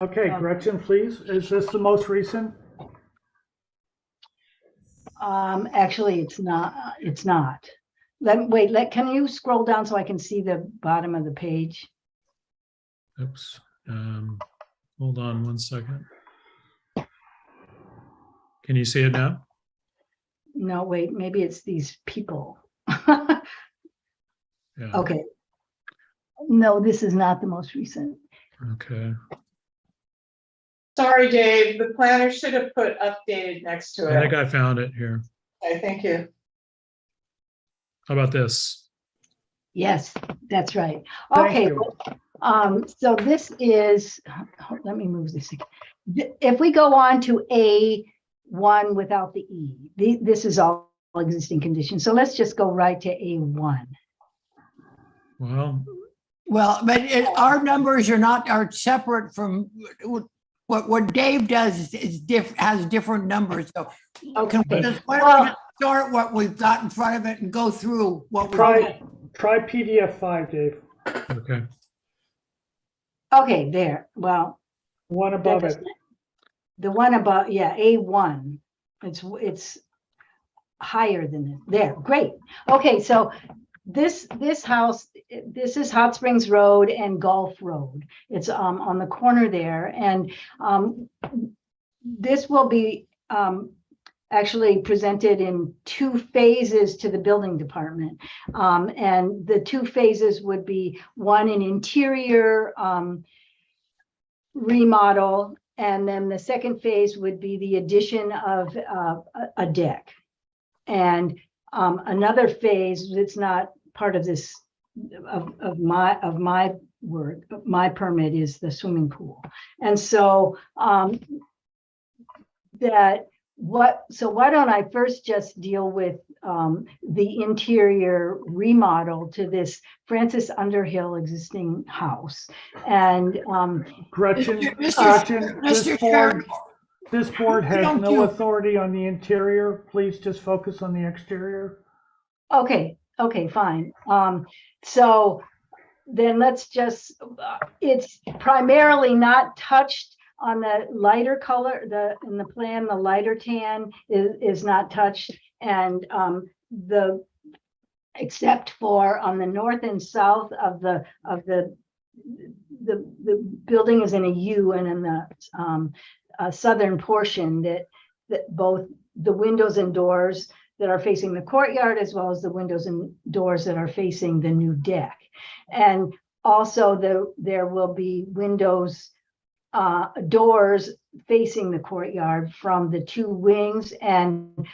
Okay, Gretchen, please. Is this the most recent? Actually, it's not. It's not. Can you scroll down so I can see the bottom of the page? Oops. Hold on one second. Can you see it now? No, wait, maybe it's these people. Yeah. Okay. No, this is not the most recent. Okay. Sorry, Dave, the planner should have put updated next to I think it. I found it here. Okay, thank you. How about this? Yes, that's right. Thank Okay, you. so this is, let me move this. If we go on to A1 without the E, this is all existing conditions. So let's just go right to A1. Well, Well, but our numbers are separate from what Dave does has different numbers. So can we Okay, just, why don't we well, just start what we've got in front of it and go through what we Try PDF 5, Dave. okay. okay, there, well. One above that it. The one above, yeah, A1, it's higher than this. There, great. Okay, so this house, this is Hot Springs Road and Gulf Road. It's on the corner there, and this will be actually presented in 2 phases to the building department. And the 2 phases would be one, an interior remodel, and then the second phase would be the addition of a deck. And another phase that's not part of this of my work, my permit, is the swimming pool. And so so why don't I first just deal with the interior remodel to this Francis Underhill existing house. And Gretchen, Mr. Chairman, this board has don't no you- authority on the interior. Please just focus on the exterior. okay, fine. So then let's just, it's primarily not touched on the lighter color, in the plan, the lighter tan is not touched. And except for on the north and south of the building is in a U, and in the southern portion that both the windows and doors that are facing the courtyard, as well as the windows and doors that are facing the new deck. And also there will be windows, doors facing the courtyard from the 2 wings, and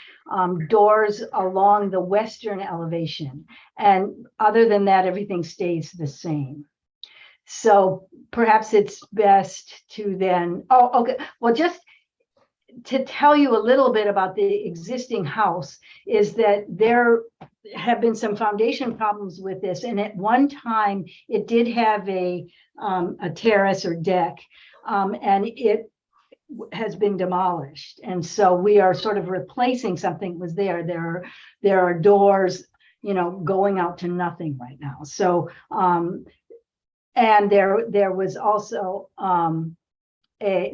doors along the western elevation. And other than that, everything stays the same. So perhaps it's best to then, okay, well, just to tell you a little bit about the existing house, is that there have been some foundation problems with this. And at one time it did have a terrace or deck, and it has been demolished. And so we are sort of replacing something that was there. There are doors, going out to nothing right now. So, and there was also,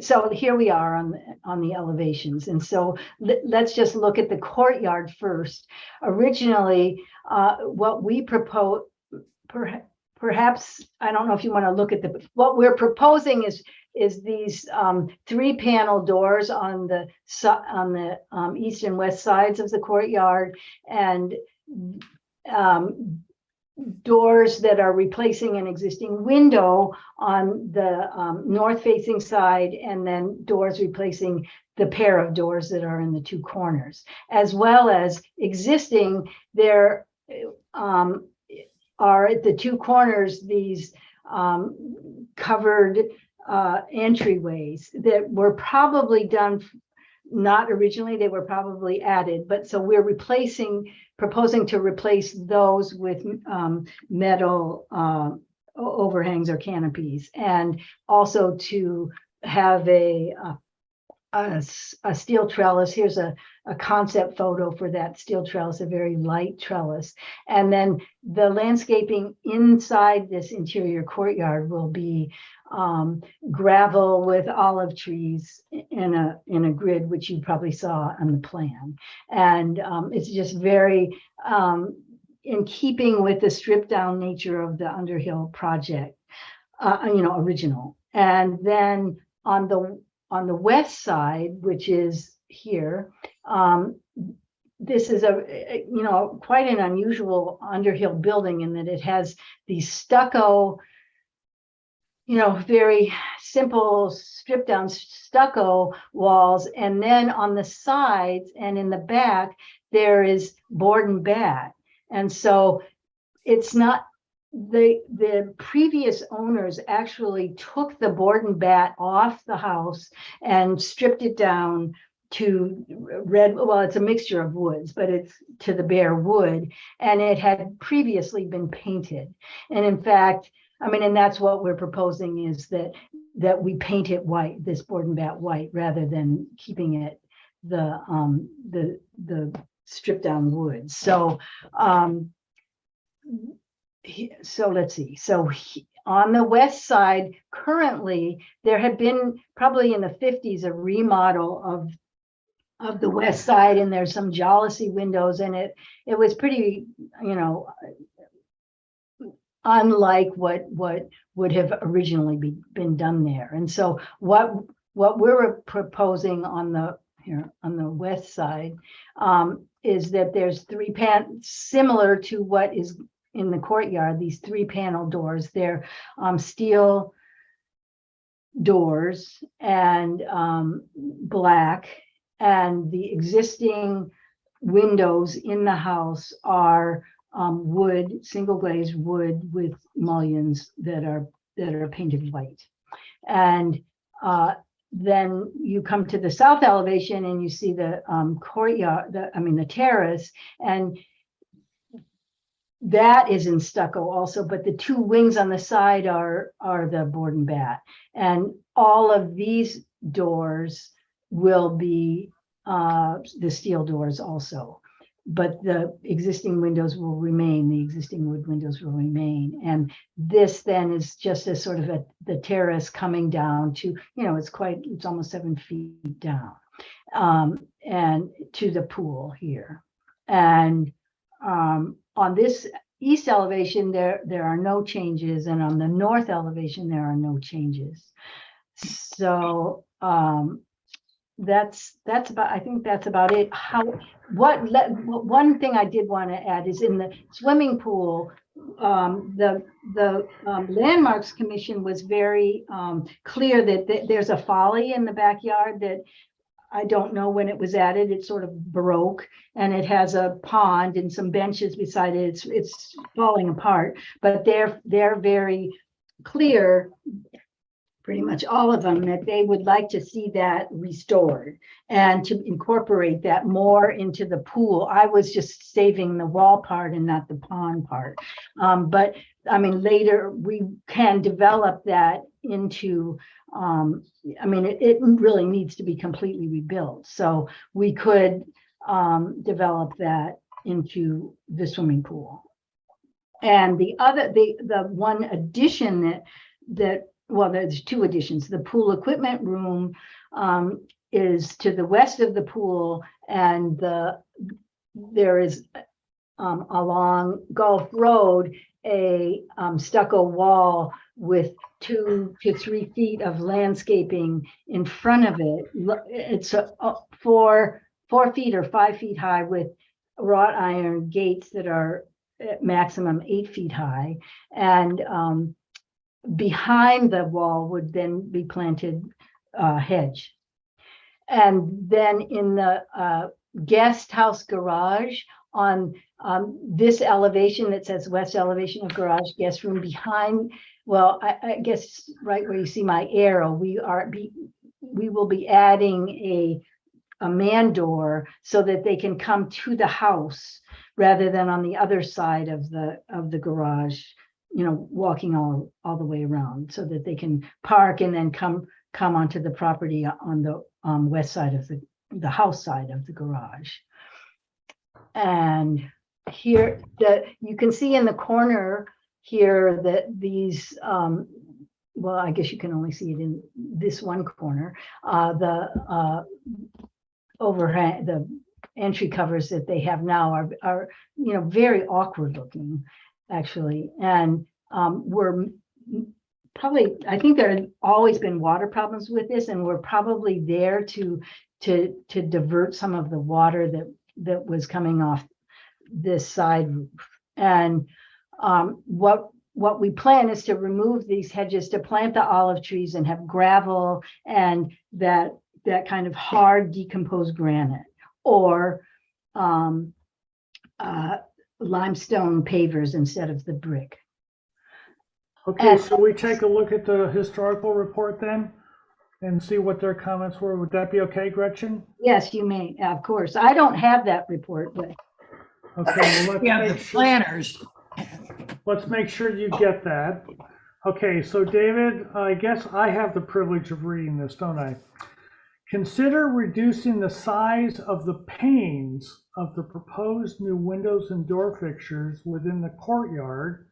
so here we are on the elevations. And so let's just look at the courtyard first. Originally, what we propose, perhaps, I don't know if you want to look at what we're proposing is these 3 panel doors on the east and west sides of the courtyard, and doors that are replacing an existing window on the north facing side, and then doors replacing the pair of doors that are in the 2 corners, as well as existing there are at the 2 corners these covered entryways that were probably done, not originally, they were probably added, but so we're proposing to replace those with metal overhangs or canopies, and also to have a steel trellis. Here's a concept photo for that steel trellis, a very light trellis. And then the landscaping inside this interior courtyard will be gravel with olive trees in a grid, which you probably saw on the plan. And it's just very in keeping with the stripped down nature of the Underhill project, original. And then on the west side, which is here, this is quite an unusual Underhill building in that it has these stucco very simple stripped down stucco walls. And then on the sides and in the back, there is board and bat. And so it's not, the previous owners actually took the board and bat off the house and stripped it down to red. Well, it's a mixture of woods, but it's to the bare wood. And it had previously been painted. And in fact, and that's what we're proposing, is that we paint it white, this board and bat white, rather than keeping it the stripped down wood. So so let's see. So on the west side, currently, there had been probably in the 50s a remodel of the west side, and there's some jalousie windows in it. It was pretty, unlike what would have originally been done there. And so what we're proposing on the west side is that there's similar to what is in the courtyard, these 3-panel doors. They're steel doors and black, and the existing windows in the house are wood, single glazed wood with mullions that are painted white. And then you come to the south elevation and you see the courtyard, the terrace, and that is in stucco also, but the 2 wings on the side are the board and bat. And all of these doors will be the steel doors also. But the existing windows will remain, the existing wood windows will remain. And this then is just a sort of the terrace coming down to, it's almost 7 feet down, and to the pool here. And on this east elevation, there are no changes. And on the north elevation, there are no changes. So that's about, I think that's about it. One thing I did want to add is in the swimming pool, the Landmarks Commission was very clear that there's a folly in the backyard that I don't know when it was added. It's sort of baroque, and it has a pond and some benches beside it. It's falling apart, but they're very clear, pretty much all of them, that they would like to see that restored and to incorporate that more into the pool. I was just saving the wall part and not the pond part. But later we can develop that into, it really needs to be completely rebuilt. So we could develop that into the swimming pool. And the one addition well, there's 2 additions. The pool equipment room is to the west of the pool, and there is along Gulf Road a stucco wall with 2 to 3 feet of landscaping in front of it. It's 4 feet or 5 feet high with wrought iron gates that are at maximum 8 feet high, and behind the wall would then be planted hedge. And then in the guest house garage on this elevation that says west elevation of garage guest room behind, well, I guess right where you see my arrow, we will be adding a man door so that they can come to the house rather than on the other side of the garage, walking all the way around, so that they can park and then come onto the property on the west side of the house side of the garage. And here you can see in the corner here that these, well, I guess you can only see it in this one corner, the overhang, the entry covers that they have now are very awkward looking, actually. And we're probably, I think there have always been water problems with this, and we're probably there to divert some of the water that was coming off this side roof. And what what we plan is to remove these hedges, to plant the olive trees and have gravel and that kind of hard decomposed granite, or limestone pavers instead of the brick. Okay, so we take a look at the historical report then and see what their comments were. Would that be okay, Gretchen? Yes, you may, of course. I don't have that report, but Okay, well, Yeah, the planners. let's make sure you get that. Okay, so David, I guess I have the privilege of reading this, don't I? Consider reducing the size of the panes of the proposed new windows and door fixtures within the courtyard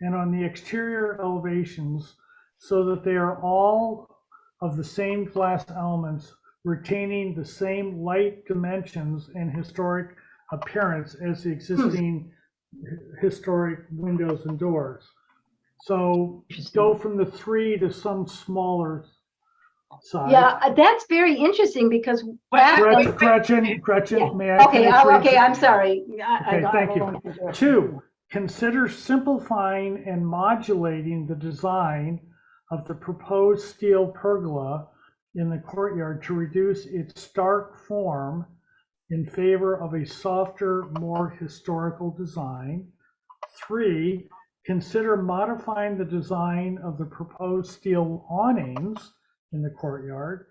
and on the exterior elevations so that they are all of the same glass elements, retaining the same light dimensions and historic appearance as the existing historic windows and doors. So go from the 3 to some smaller size. yeah, that's very interesting because Gretchen, yeah. may I Okay, finish reading? okay, I'm sorry. Okay, thank you. 2, consider simplifying and modulating the design of the proposed steel pergola in the courtyard to reduce its stark form in favor of a softer, more historical design. 3, consider modifying the design of the proposed steel awnings in the courtyard.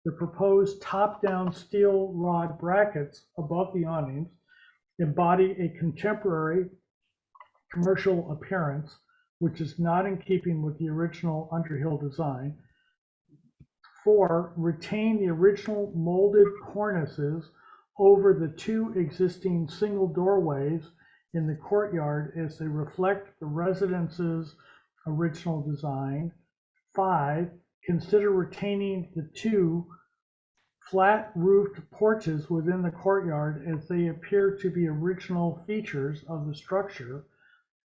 The proposed top-down steel rod brackets above the awnings embody a contemporary commercial appearance, which is not in keeping with the original Underhill design. 4, retain the original molded cornices over the 2 existing single doorways in the courtyard as they reflect the residence's original design. 5, consider retaining the 2 flat roofed porches within the courtyard as they appear to be original features of the structure.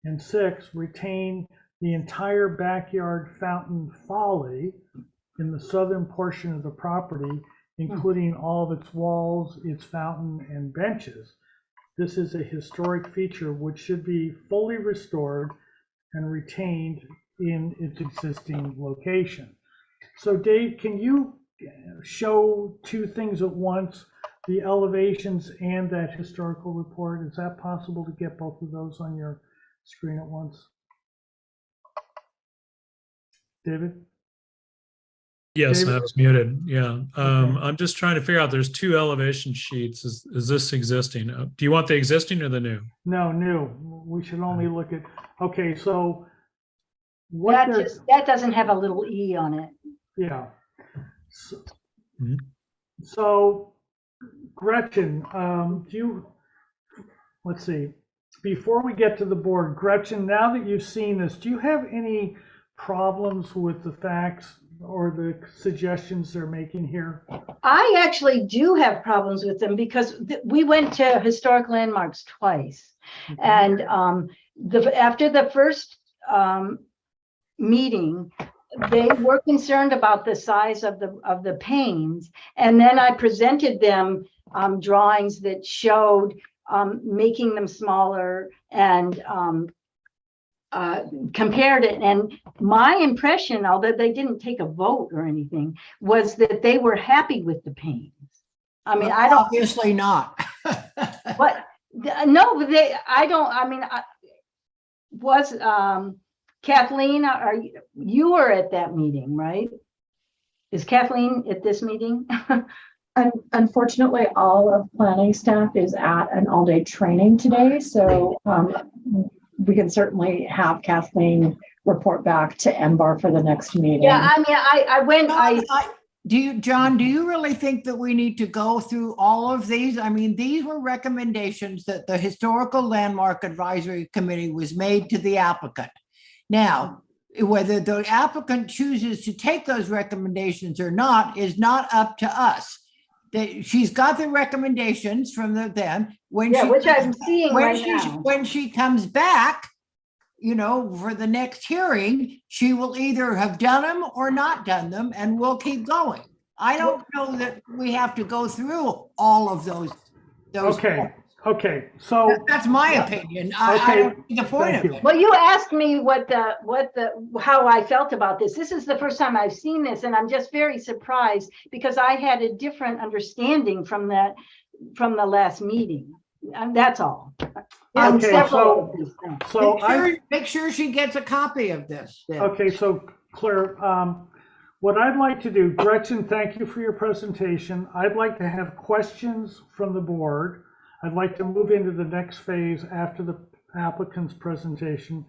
And 6, retain the entire backyard fountain folly in the southern portion of the property, including all of its walls, its fountain, and benches. This is a historic feature which should be fully restored and retained in its existing location. So Dave, can you show 2 things at once, the elevations and that historical report? Is that possible to get both of those on your screen at once? David? Yes, David? I was muted. Yeah. Okay. I'm just trying to figure out, there's 2 elevation sheets. Is this existing? Do you want the existing or the new? No, new. We should only look at, okay, so what that doesn't have a little E on it. yeah. So, Mhm. so Gretchen, let's see, before we get to the board, Gretchen, now that you've seen this, do you have any problems with the facts or the suggestions they're making here? I actually do have problems with them because we went to historic landmarks twice. And after the first meeting, they were concerned about the size of the panes. And then I presented them drawings that showed making them smaller and compared it. And my impression, although they didn't take a vote or anything, was that they were happy with the panes. I mean, I don't. Obviously not. But no, was Kathleen, you were at that meeting, right? Is Kathleen at this meeting? Unfortunately, all of planning staff is at an all-day training today, so we can certainly have Kathleen report back to MBAR for the next meeting. Yeah, I mean, I went. John, do you really think that we need to go through all of these? I mean, these were recommendations that the Historical Landmark Advisory Committee was made to the applicant. Now, whether the applicant chooses to take those recommendations or not is not up to us. She's got the recommendations from them. Which I'm seeing right now. When she comes back, for the next hearing, she will either have done them or not done them, and we'll keep going. I don't know that we have to go through all of those. Okay, Okay, so, That's my opinion. I Okay, don't see the point thank of you. it. Well, you asked me how I felt about this. This is the first time I've seen this, and I'm just very surprised because I had a different understanding from the last meeting. And that's all. On Okay, several of these things. so Make sure she gets a copy of this. then. okay, so Claire, what I'd like to do, Gretchen, thank you for your presentation. I'd like to have questions from the board. I'd like to move into the next phase after the applicant's presentation.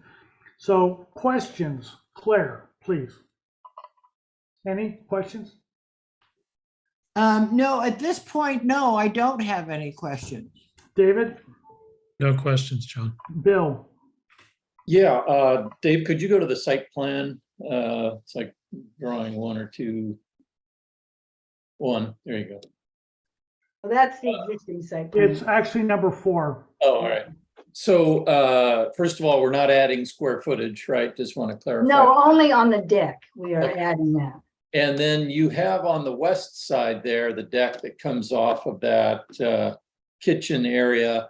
So questions, Claire, please. Any questions? No, at this point, no, I don't have any questions. David, No questions, John. Bill, Yeah, Dave, could you go to the site plan? It's like drawing 1 or 2. 1, there you go. Well, that's the existing site plan. it's actually number 4. Oh, all right. So, first of all, we're not adding square footage, right? Just want to clarify. No, only on the deck, we are Okay. adding that. And then you have on the west side there, the deck that comes off of that kitchen area.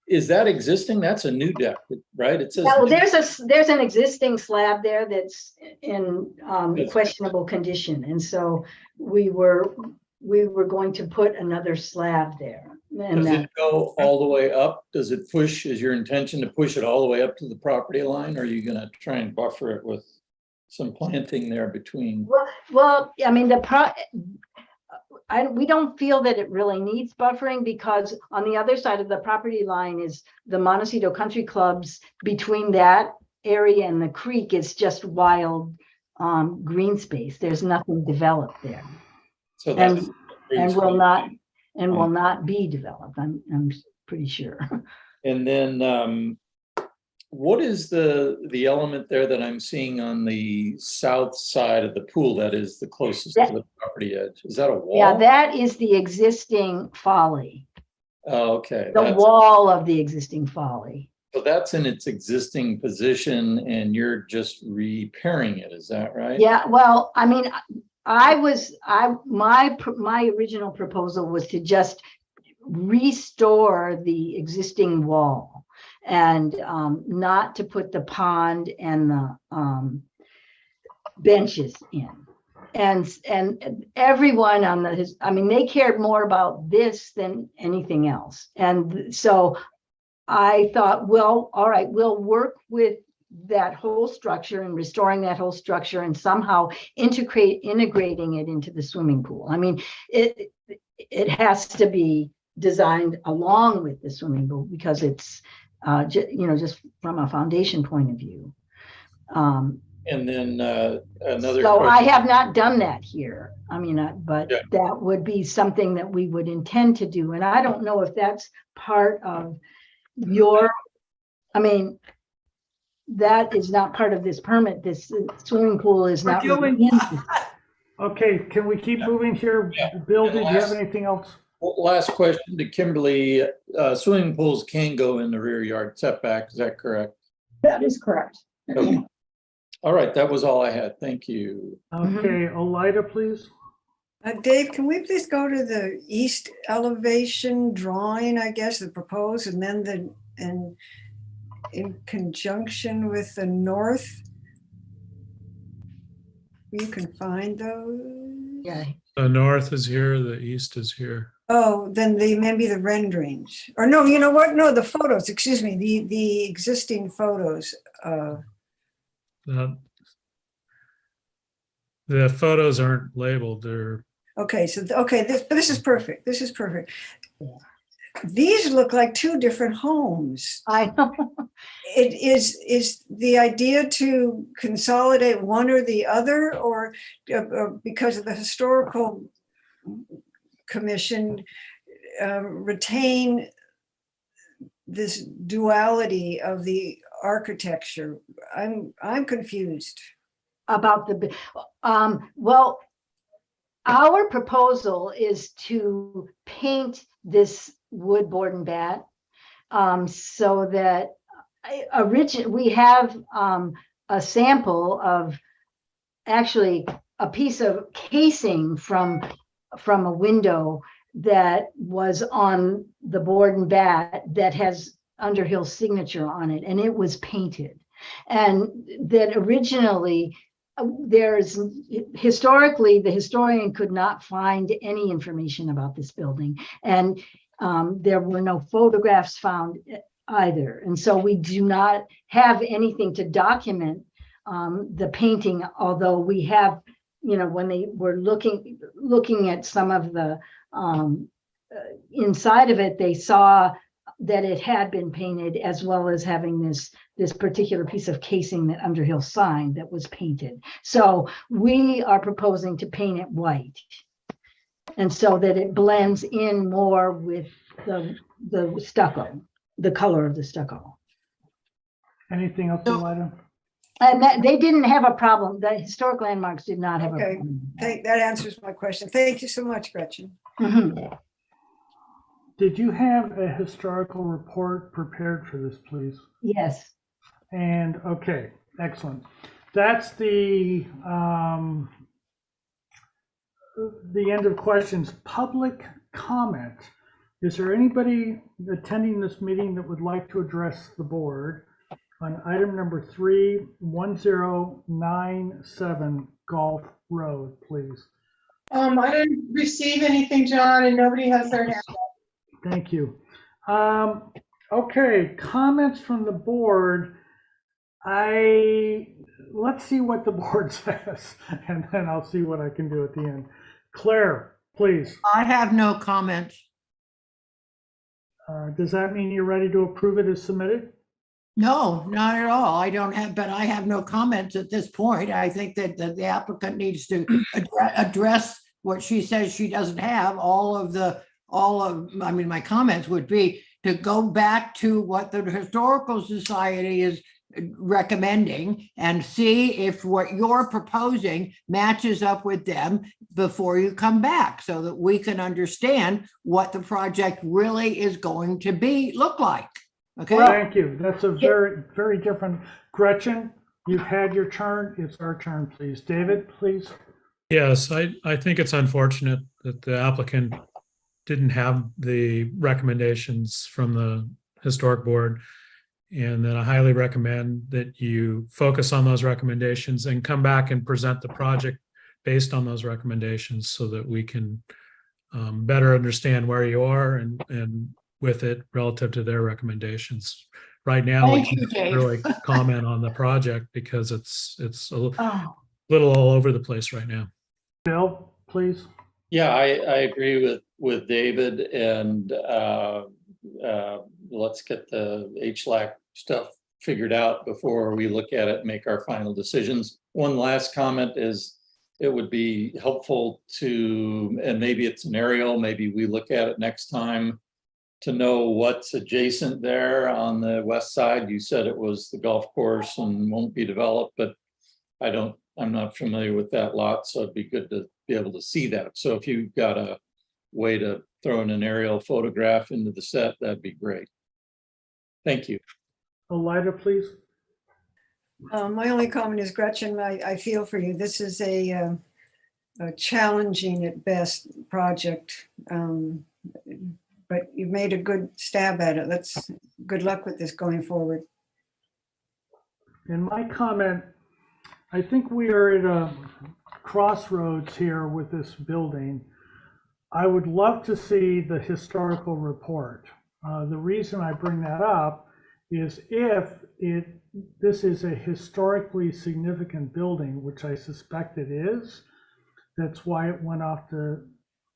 Is that existing? That's a new deck, right? It says. Yeah, well, there's an existing slab there that's in questionable condition, and so we were going to put another slab there. And Does it go all the way up? Does it push, is your intention to push it all the way up to the property line? Or are you gonna try and buffer it with some planting there between? well, I mean, we don't feel that it really needs buffering because on the other side of the property line is the Montecito Country Clubs. Between that area and the creek is just wild green space. There's nothing developed there. So that's. And will not be developed. I'm pretty sure. And then, what is the element there that I'm seeing on the south side of the pool that is the closest to the property edge? Is that a wall? Yeah, that is the existing folly, Oh, okay. the wall of the existing folly. So that's in its existing position and you're just repairing it, is that right? Yeah, well, I mean, my original proposal was to just restore the existing wall and not to put the pond and the benches in. And everyone on they cared more about this than anything else. And so I thought, well, all right, we'll work with that whole structure and restoring that whole structure and somehow integrating it into the swimming pool. I mean, it has to be designed along with the swimming pool because it's just from a foundation point of view. And then another. So question. I have not done that here. I mean, but Yeah. that would be something that we would intend to do. And I don't know if that's part of that is not part of this permit. This swimming pool is not. Okay, can we keep moving here? Yeah. Bill, did you have anything else? Last question to Kimberly. Swimming pools can go in the rear yard setback, is that correct? That is correct. Okay. All right, that was all I had. Thank you. Okay, Elida, please. Dave, can we please go to the east elevation drawing, I guess, the proposed, and then in conjunction with the north? You can find those. Yeah. The north is here, the east is here. Oh, then maybe the renderings, or no, you know what? No, the photos, excuse me, the existing photos. The photos aren't labeled. They're Okay, so, this is perfect. This is perfect. These look like two different homes. I know. It is the idea to consolidate one or the other, or because of the historical commission retain this duality of the architecture? I'm confused. About well, our proposal is to paint this wood board and bat so that we have a sample of actually a piece of casing from a window that was on the board and bat that has Underhill's signature on it, and it was painted. And that originally, there's historically, the historian could not find any information about this building, and there were no photographs found either. And so we do not have anything to document the painting, although we have, you know, when they were looking at some of the inside of it, they saw that it had been painted, as well as having this particular piece of casing that Underhill signed that was painted. So we are proposing to paint it white, and so that it blends in more with the stucco, the color of the stucco. Anything else, So- Elida? And that they didn't have a problem. The historic landmarks did not have a Okay. problem. That answers my question. Thank you so much, Gretchen. Mhm. Did you have a historical report prepared for this, please? Yes. And, okay, excellent. That's the end of questions. Public comment. Is there anybody attending this meeting that would like to address the board on item number 31097 Gulf Road, please? I didn't receive anything, John, and nobody has their hand up. Thank you. Okay, comments from the board. Let's see what the board says, and then I'll see what I can do at the end. Claire, please. I have no comments. Does that mean you're ready to approve it as submitted? No, not at all. I don't have, but I have no comments at this point. I think that the applicant needs to address what she says she doesn't have. I mean, my comments would be to go back to what the Historical Society is recommending and see if what you're proposing matches up with them before you come back, so that we can understand what the project really is going to look like. Okay. Thank you. That's a very, very different. Gretchen, you've had your turn. It's our turn, please. David, please. Yes, I think it's unfortunate that the applicant didn't have the recommendations from the historic board. And then I highly recommend that you focus on those recommendations and come back and present the project based on those recommendations, so that we can better understand where you are and with it relative to their recommendations. Right now, we Thank you, can't Dave. really comment on the project because it's a Oh, little all over the place right now. Bill, please. Yeah, I agree with David, and let's get the HLAC stuff figured out before we look at it and make our final decisions. One last comment is, it would be helpful to, and maybe it's an aerial, maybe we look at it next time, to know what's adjacent there on the west side. You said it was the golf course and won't be developed, but I'm not familiar with that lot, so it'd be good to be able to see that. So if you've got a way to throw in an aerial photograph into the set, that'd be great. Thank you. Elida, please. My only comment is, Gretchen, I feel for you. This is a challenging at best project. But you've made a good stab at it. Good luck with this going forward. In my comment, I think we are at a crossroads here with this building. I would love to see the historical report. The reason I bring that up is if this is a historically significant building, which I suspect it is, that's why it went off to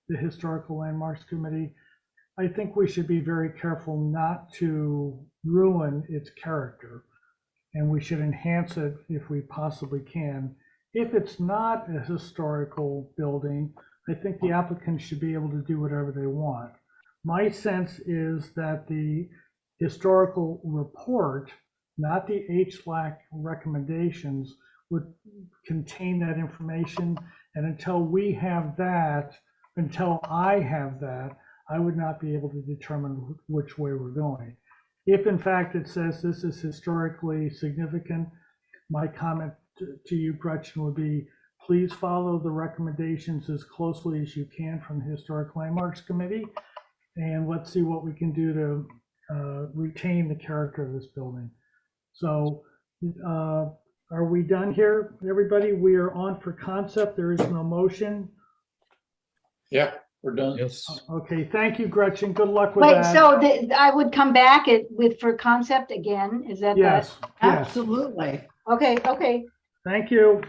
the Historical Landmarks Committee. I think we should be very careful not to ruin its character, and we should enhance it if we possibly can. If it's not a historical building, I think the applicant should be able to do whatever they want. My sense is that the historical report, not the HLAC recommendations, would contain that information. And until we have that, until I have that, I would not be able to determine which way we're going. If in fact it says this is historically significant, my comment to you, Gretchen, would be please follow the recommendations as closely as you can from the Historic Landmarks Committee. And let's see what we can do to retain the character of this building. So are we done here, everybody? We are on for concept. There is no motion. Yeah, we're done. Yes. Okay, thank you, Gretchen. Good luck with Wait, that. so I would come back for concept again, is that? Yes, yes. Absolutely. Okay, okay. Thank you.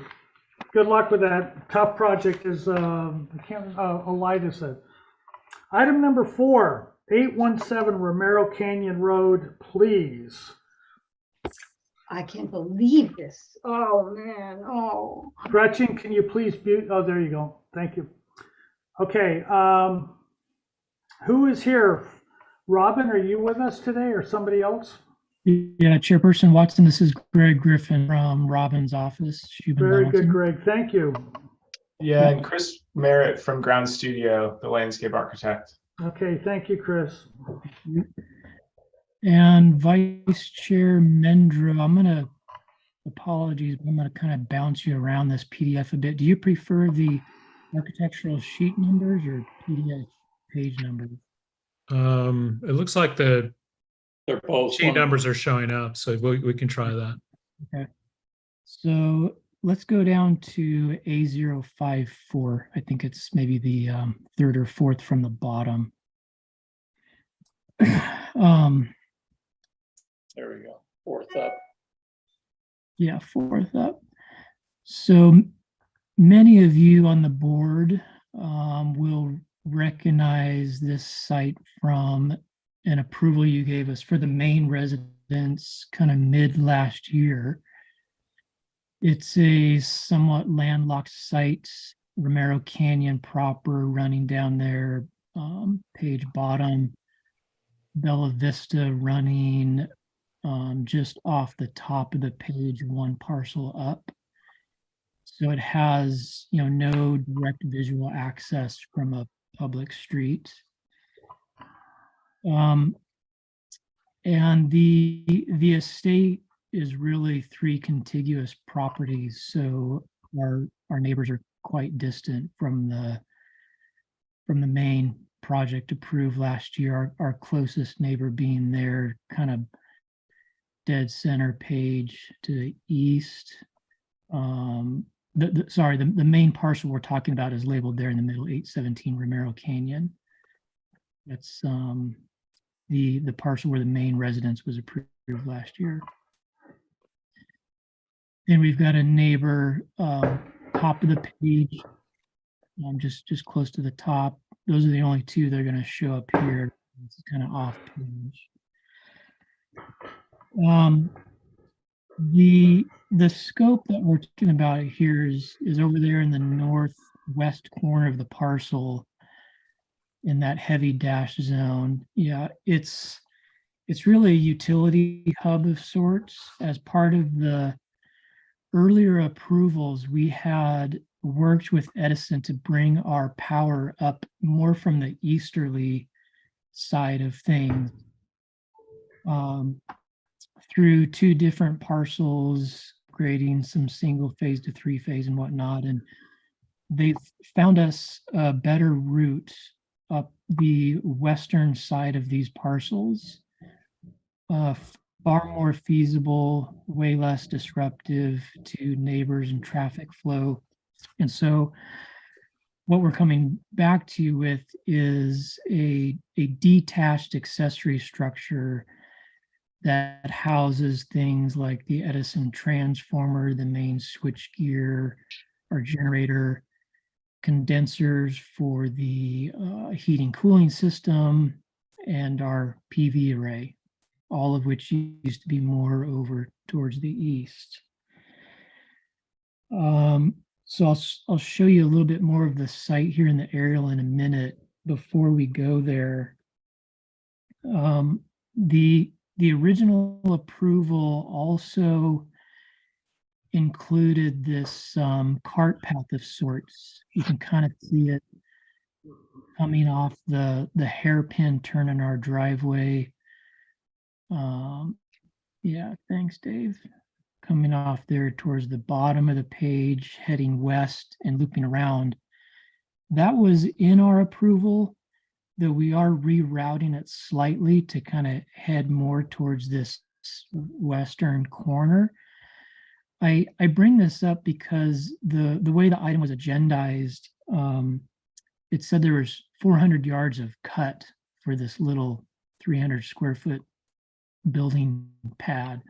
Good luck with that. Tough project, as Elida said. Item number 4, 817 Romero Canyon Road, please. I can't believe this. Oh, man, oh. Gretchen, can you please mute? Oh, there you go. Thank you. Okay, who is here? Robin, are you with us today or somebody else? Yeah, Chairperson Watson, this is Greg Griffin from Robin's office. Very good, Greg. Thank you. Yeah, and Chris Merritt from Ground Studio, the landscape architect. Okay, thank you, Chris. And Vice Chair Mendra, apologies, but I'm gonna kind of bounce you around this PDF a bit. Do you prefer the architectural sheet numbers or PDF page numbers? It looks like the They're both. sheet numbers are showing up, so we can try that. Okay. So let's go down to A054. I think it's maybe the third or fourth from the bottom. There we go. Fourth up. Yeah, fourth up. So many of you on the board will recognize this site from an approval you gave us for the main residence kind of mid last year. It's a somewhat landlocked site, Romero Canyon proper running down there, page bottom, Bella Vista running just off the top of the page, one parcel up. So it has, no direct visual access from a public street. And the estate is really 3 contiguous properties. So our neighbors are quite distant from the main project approved last year. Our closest neighbor being there, kind of dead center page to the east. The main parcel we're talking about is labeled there in the middle, 817 Romero Canyon. That's the parcel where the main residence was approved last year. And we've got a neighbor top of the page, just close to the top. Those are the only 2 that are going to show up here. It's kind of off page. The scope that we're talking about here is over there in the northwest corner of the parcel, in that heavy dash zone. Yeah, it's really a utility hub of sorts. As part of the earlier approvals, we had worked with Edison to bring our power up more from the easterly side of things, through 2 different parcels, grading some single phase to 3 phase and whatnot. And they found us a better route up the western side of these parcels, far more feasible, way less disruptive to neighbors and traffic flow. And so what we're coming back to you with is a detached accessory structure that houses things like the Edison transformer, the main switch gear, our generator, condensers for the heating cooling system, and our PV array, all of which used to be more over towards the east. So I'll show you a little bit more of the site here in the aerial in a minute. Before we go there, the original approval also included this cart path of sorts. You can kind of see it coming off the hairpin turn in our driveway. Yeah, thanks, Dave. coming off there towards the bottom of the page, heading west and looping around. That was in our approval, though we are rerouting it slightly to kind of head more towards this western corner. I bring this up because the way the item was agendized, it said there was 400 yards of cut for this little 300 square foot building pad,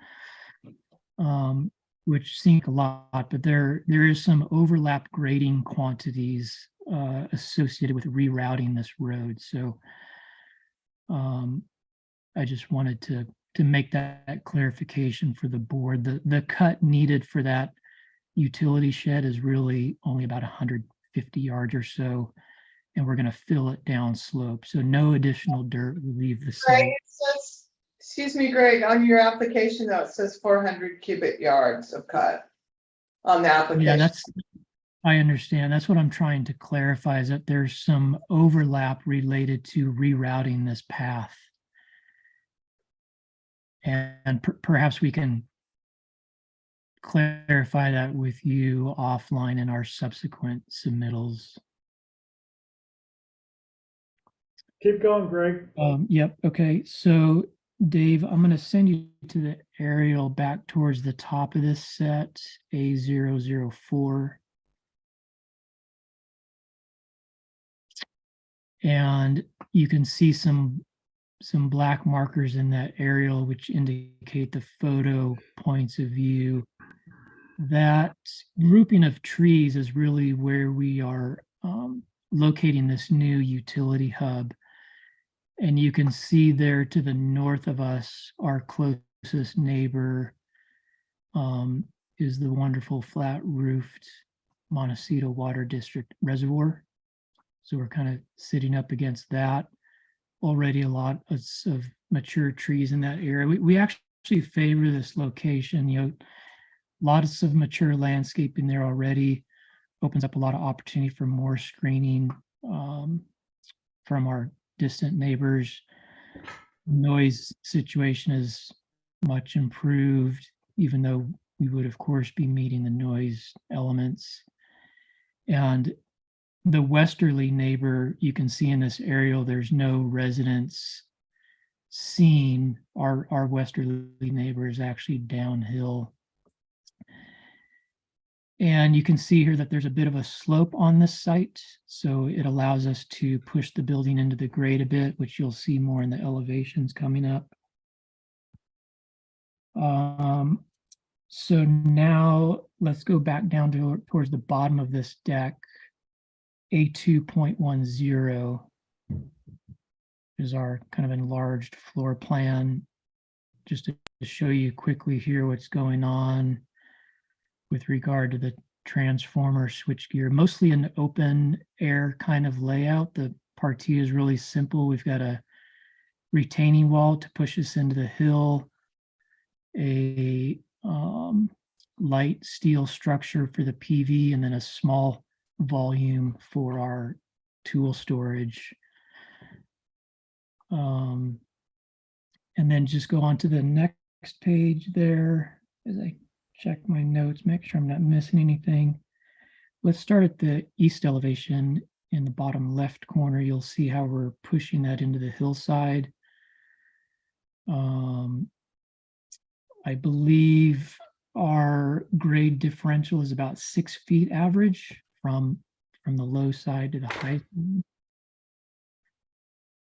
which seemed a lot, but there is some overlap grading quantities associated with rerouting this road. So I just wanted to make that clarification for the board. The cut needed for that utility shed is really only about 150 yards or so, and we're going to fill it down slope. So no additional dirt will leave the Greg, site. it says, excuse me, Greg, on your application though, it says 400 cubic yards of cut on the application. Yeah, I understand. That's what I'm trying to clarify, is that there's some overlap related to rerouting this path. And perhaps we can clarify that with you offline in our subsequent submittals. Keep going, Greg. Yep. Okay. So Dave, I'm going to send you to the aerial back towards the top of this set, A004. And you can see some black markers in that aerial, which indicate the photo points of view. That grouping of trees is really where we are locating this new utility hub. And you can see there to the north of us, our closest neighbor is the wonderful flat roofed Montecito Water District Reservoir. So we're kind of sitting up against that. Already a lot of mature trees in that area. We actually favor this location. You know, lots of mature landscaping there already. Opens up a lot of opportunity for more screening from our distant neighbors. Noise situation is much improved, even though we would of course be meeting the noise elements. And the westerly neighbor, you can see in this aerial, there's no residents seen. Our westerly neighbor is actually downhill. And you can see here that there's a bit of a slope on this site. So it allows us to push the building into the grade a bit, which you'll see more in the elevations coming up. So now let's go back down towards the bottom of this deck. A2.10 is our kind of enlarged floor plan. Just to show you quickly here what's going on with regard to the transformer switchgear, mostly an open air kind of layout. The partie is really simple. We've got a retaining wall to push us into the hill, a light steel structure for the PV, and then a small volume for our tool storage. And then just go on to the next page there as I check my notes, make sure I'm not missing anything. Let's start at the east elevation in the bottom left corner. You'll see how we're pushing that into the hillside. I believe our grade differential is about 6 feet average from the low side to the high.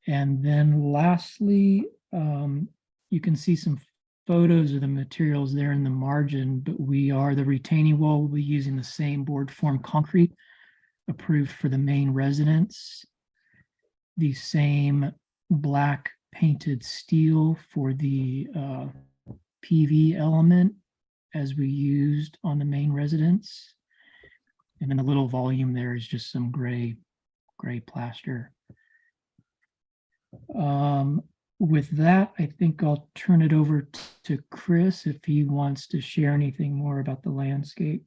And then lastly, you can see some photos of the materials there in the margin, but the retaining wall will be using the same board form concrete approved for the main residence. The same black painted steel for the PV element as we used on the main residence. And then the little volume there is just some gray plaster. With that, I think I'll turn it over to Chris if he wants to share anything more about the landscape.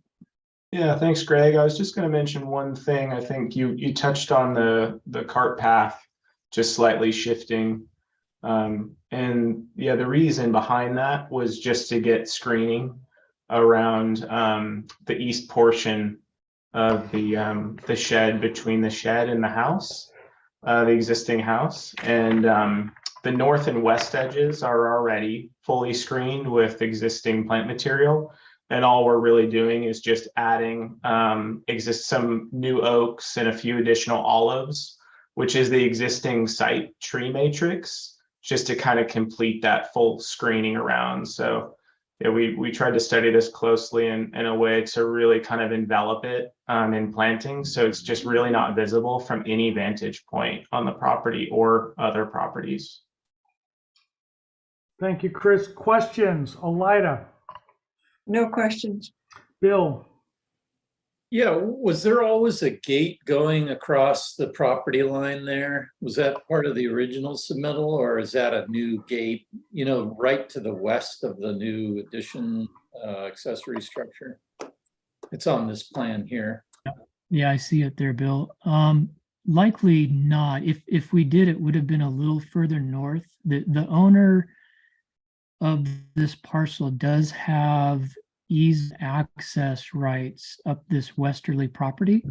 Yeah, thanks, Greg. I was just going to mention one thing. I think you touched on the cart path just slightly shifting. And yeah, the reason behind that was just to get screening. around the east portion of the shed, between the shed and the house, the existing house. And the north and west edges are already fully screened with existing plant material. And all we're really doing is just adding some new oaks and a few additional olives, which is the existing site tree matrix, just to kind of complete that full screening around. So yeah, we tried to study this closely in a way to really kind of envelop it in planting. So it's just really not visible from any vantage point on the property or other properties. Thank you, Chris. Questions? Elida, No questions. Bill, Yeah, was there always a gate going across the property line there? Was that part of the original submittal, or is that a new gate, you know, right to the west of the new addition accessory structure? It's on this plan here. Yeah, I see it there, Bill. Likely not. If we did, it would have been a little further north. The owner of this parcel does have ease access rights up this westerly property.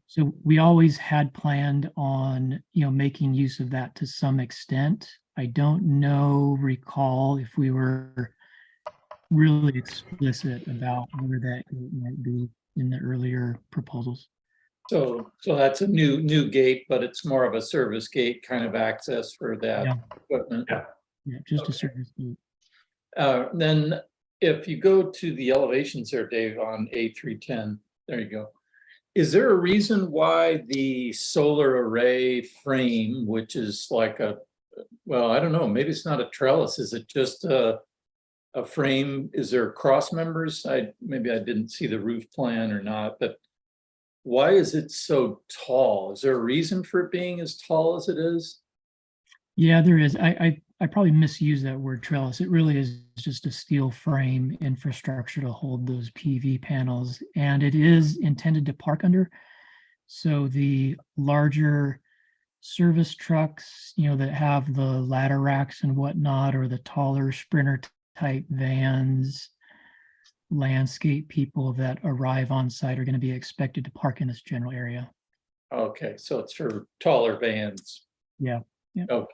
So we always had planned on, making use of that to some extent. I don't recall if we were really explicit about where that might be in the earlier proposals. So that's a new gate, but it's more of a service gate kind of access for that Yeah. equipment. Yeah, just a Okay. service gate. Then if you go to the elevations there, Dave, on A310, there you go. Is there a reason why the solar array frame, which is like well, I don't know, maybe it's not a trellis, is it just a frame? Is there cross members? Maybe I didn't see the roof plan or not, but why is it so tall? Is there a reason for it being as tall as it is? Yeah, there is. I probably misused that word trellis. It really is just a steel frame infrastructure to hold those PV panels, and it is intended to park under. So the larger service trucks, that have the ladder racks and whatnot, or the taller Sprinter type vans, landscape people that arrive on site are going to be expected to park in this general area. Okay, so it's for taller vans. Yeah. Okay.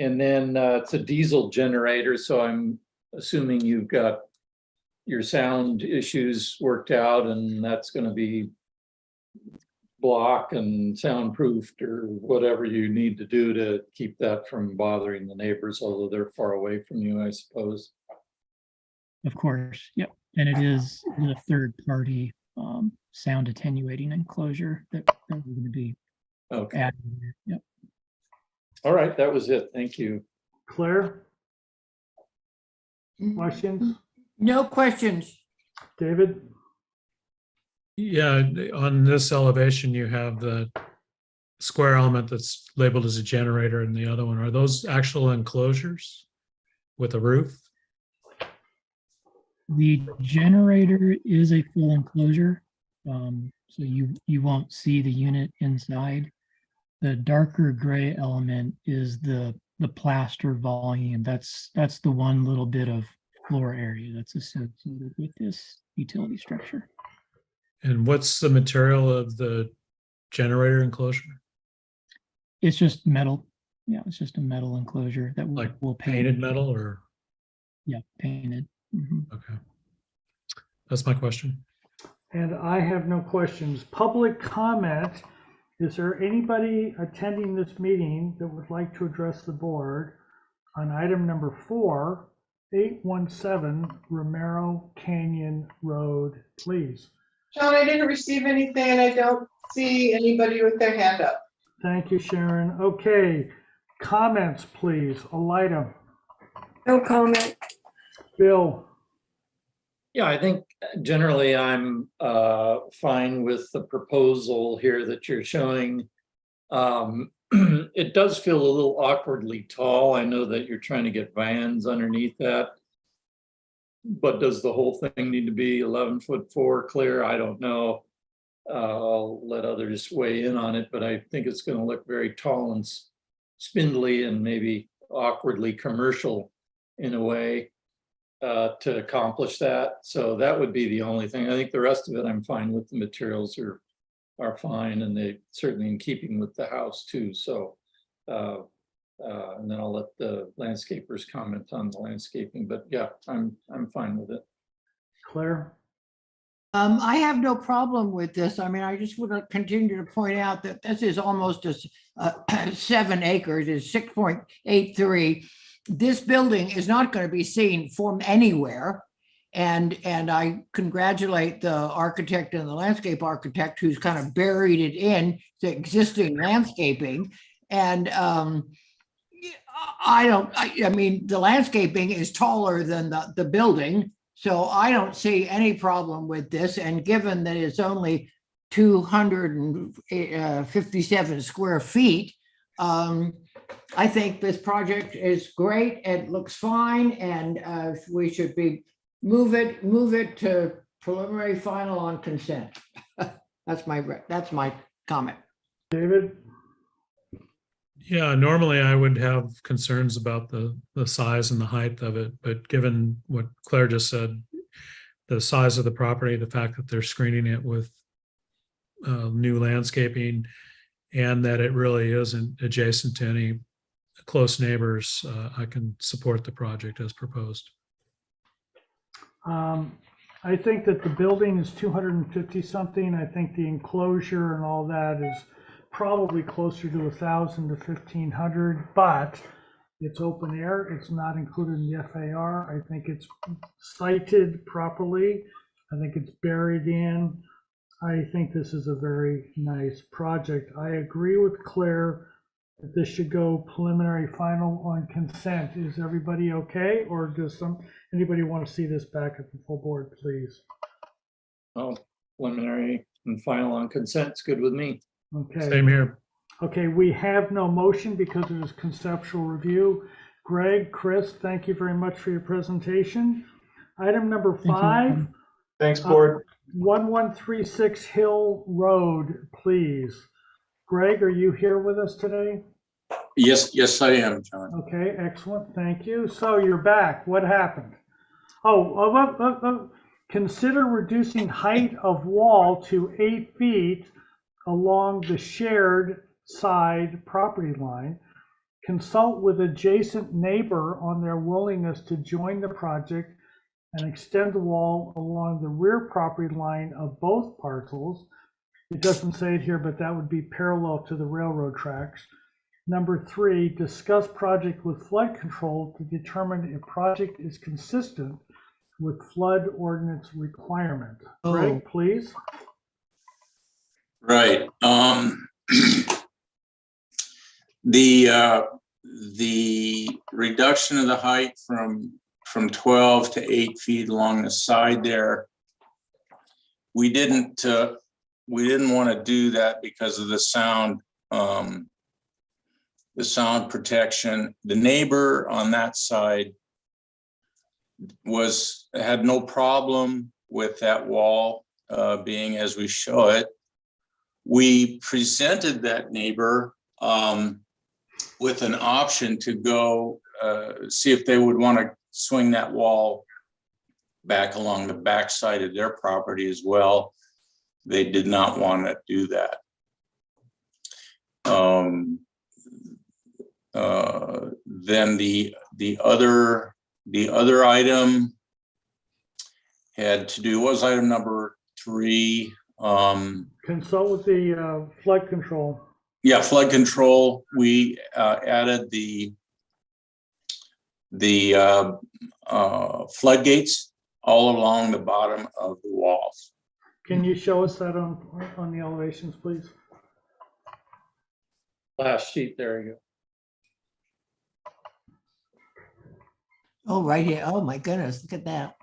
And then it's a diesel generator, so I'm assuming you've got your sound issues worked out, and that's going to be block and soundproofed or whatever you need to do to keep that from bothering the neighbors, although they're far away from you, I suppose. Of course. Yep. And it is a third party sound attenuating enclosure that we're going to be Okay. adding here. Yep. All right, that was it. Thank you. Claire, questions? No questions. David? Yeah, on this elevation, you have the square element that's labeled as a generator, and the other one, are those actual enclosures with a roof? The generator is a full enclosure. So you won't see the unit inside. The darker gray element is the plaster volume. That's the one little bit of floor area that's associated with this utility structure. And what's the material of the generator enclosure? It's just metal. Yeah, it's just a metal enclosure that Like will painted metal or? Yeah, painted. Mhm. Okay. That's my question. And I have no questions. Public comment. Is there anybody attending this meeting that would like to address the board on item number 4, 817 Romero Canyon Road, please? John, I didn't receive anything and I don't see anybody with their hand up. Thank you, Sharon. Okay, comments, please. Elida, No comment. Bill, Yeah, I think generally I'm fine with the proposal here that you're showing. It does feel a little awkwardly tall. I know that you're trying to get vans underneath that. But does the whole thing need to be 11'4" clear? I don't know. I'll let others weigh in on it, but I think it's going to look very tall and spindly and maybe awkwardly commercial in a way. to accomplish that. So that would be the only thing. I think the rest of it, I'm fine with. The materials are fine, and they certainly in keeping with the house too. So, and then I'll let the landscapers comment on the landscaping, but yeah, I'm fine with it. Claire? I have no problem with this. I mean, I just want to continue to point out that this is almost 7 acres, is 6.83. This building is not going to be seen from anywhere. And I congratulate the architect and the landscape architect who's kind of buried it in the existing landscaping. And I mean, the landscaping is taller than the building. So I don't see any problem with this. And given that it's only 257 square feet, I think this project is great. It looks fine, and we should move it to preliminary final on consent. That's my comment. David? Yeah, normally I would have concerns about the size and the height of it, but given what Claire just said, the size of the property, the fact that they're screening it with new landscaping, and that it really isn't adjacent to any close neighbors, I can support the project as proposed. I think that the building is 250 something. I think the enclosure and all that is probably closer to 1,000 to 1,500, but it's open air. It's not included in the FAR. I think it's cited properly. I think it's buried in. I think this is a very nice project. I agree with Claire that this should go preliminary final on consent. Is everybody okay? Or does anybody want to see this back at the full board, please? Oh, preliminary and final on consent is good with me. Okay. Same here. Okay, we have no motion because it is conceptual review. Greg, Chris, thank you very much for your presentation. Item number 5. Thanks, board. 1136 Hill Road, please. Greg, are you here with us today? Yes, I am, John. Okay, excellent, thank you. So you're back, what happened? Consider reducing height of wall to 8 feet along the shared side property line. Consult with adjacent neighbor on their willingness to join the project and extend the wall along the rear property line of both parcels. It doesn't say it here, but that would be parallel to the railroad tracks. Number 3, discuss project with flood control to determine if project is consistent with flood ordinance requirement. Greg, please. Right. The reduction of the height from 12 to 8 feet along the side there, we didn't want to do that because of the sound protection. The neighbor on that side had no problem with that wall being as we show it. We presented that neighbor with an option to go see if they would want to swing that wall back along the back side of their property as well. They did not want to do that. Then the other item had to do, was item number 3. Consult with the flood control. Yeah, flood control. We added the floodgates all along the bottom of the walls. Can you show us that on the elevations, please? Last sheet, there you go. Oh, right here. Oh, my goodness, look at that.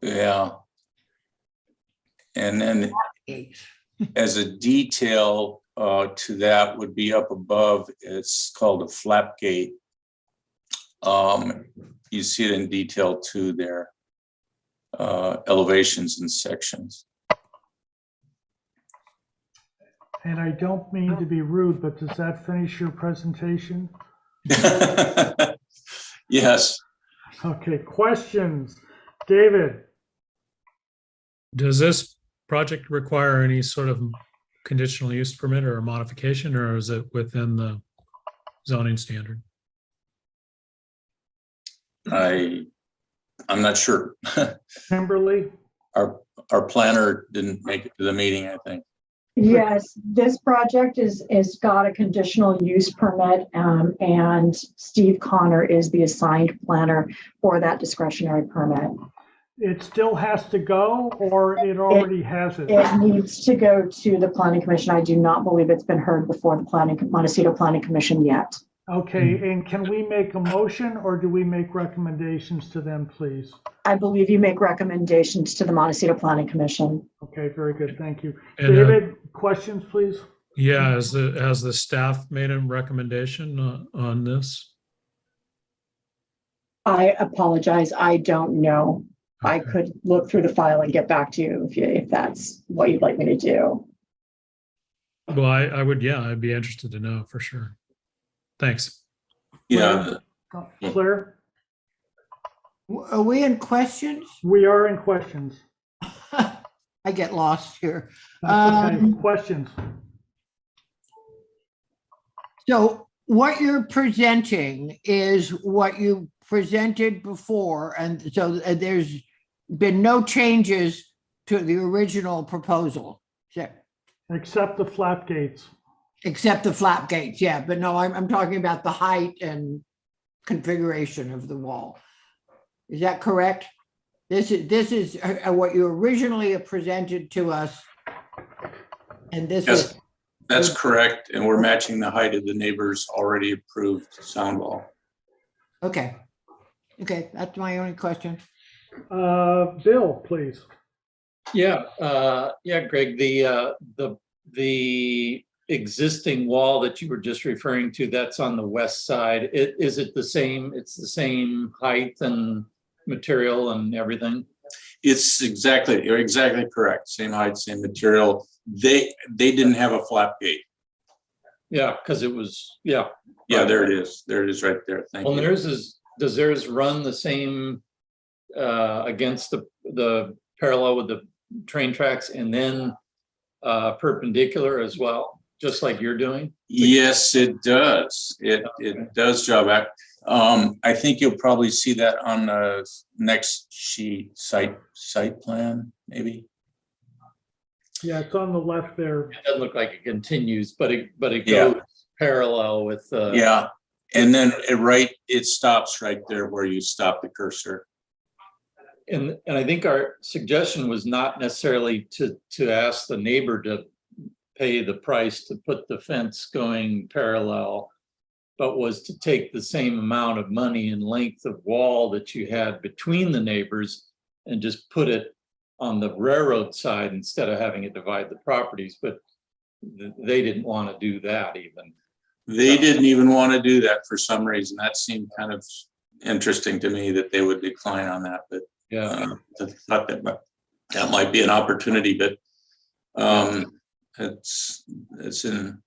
Yeah. And then as a detail to that would be up above, it's called a flap gate. You see it in detail too there, elevations and sections. And I don't mean to be rude, but does that finish your presentation? Yes. Okay, questions? David, Does this project require any sort of conditional use permit or modification, or is it within the zoning standard? I'm not sure. Kimberly, Our planner didn't make it to the meeting, I think. Yes, this project is got a conditional use permit, and Steve Connor is the assigned planner for that discretionary permit. it still has to go, or it already has it? It needs to go to the planning commission. I do not believe it's been heard before the Montecito Planning Commission yet. Okay, and can we make a motion, or do we make recommendations to them, please? I believe you make recommendations to the Montecito Planning Commission. Okay, very good, thank you. And, David, questions, please? Yeah, has the staff made a recommendation on this? I apologize. I don't know. I Okay. could look through the file and get back to you if that's what you'd like me to do. Well, I would, yeah, I'd be interested to know for sure. Thanks. Yeah, Claire, Are we in questions? we are in questions. I get lost here. That's okay. Questions? So what you're presenting is what you presented before, and so there's been no changes to the original proposal, Except the flap gates. except the flap gates, yeah, but no, I'm talking about the height and configuration of the wall. Is that correct? This is what you originally presented to us, and this Yes. is, that's correct. And we're matching the height of the neighbor's already approved sound wall. okay. Okay, that's my only question. Bill, please. Yeah, Greg, the existing wall that you were just referring to, that's on the west side. Is it the same? It's the same height and material and everything? You're exactly correct. Same height, same material. They didn't have a flap gate. Yeah, because it was, yeah. Yeah, there it is. There it is right there. Thank Well, you. does theirs run the same against the parallel with the train tracks and then perpendicular as well, just like you're doing? Yes, it does. It does draw back. I think you'll probably see that on the next sheet, site plan, maybe. Yeah, it's on the left there. It doesn't look like it continues, but it Yeah. goes parallel with. Yeah, and then it stops right there where you stop the cursor. And I think our suggestion was not necessarily to ask the neighbor to pay the price to put the fence going parallel, but was to take the same amount of money and length of wall that you had between the neighbors and just put it on the railroad side instead of having it divide the properties, but they didn't want to do that even. They didn't even want to do that for some reason. That seemed kind of interesting to me that they would decline on that, but Yeah, I thought that might be an opportunity, but it's in,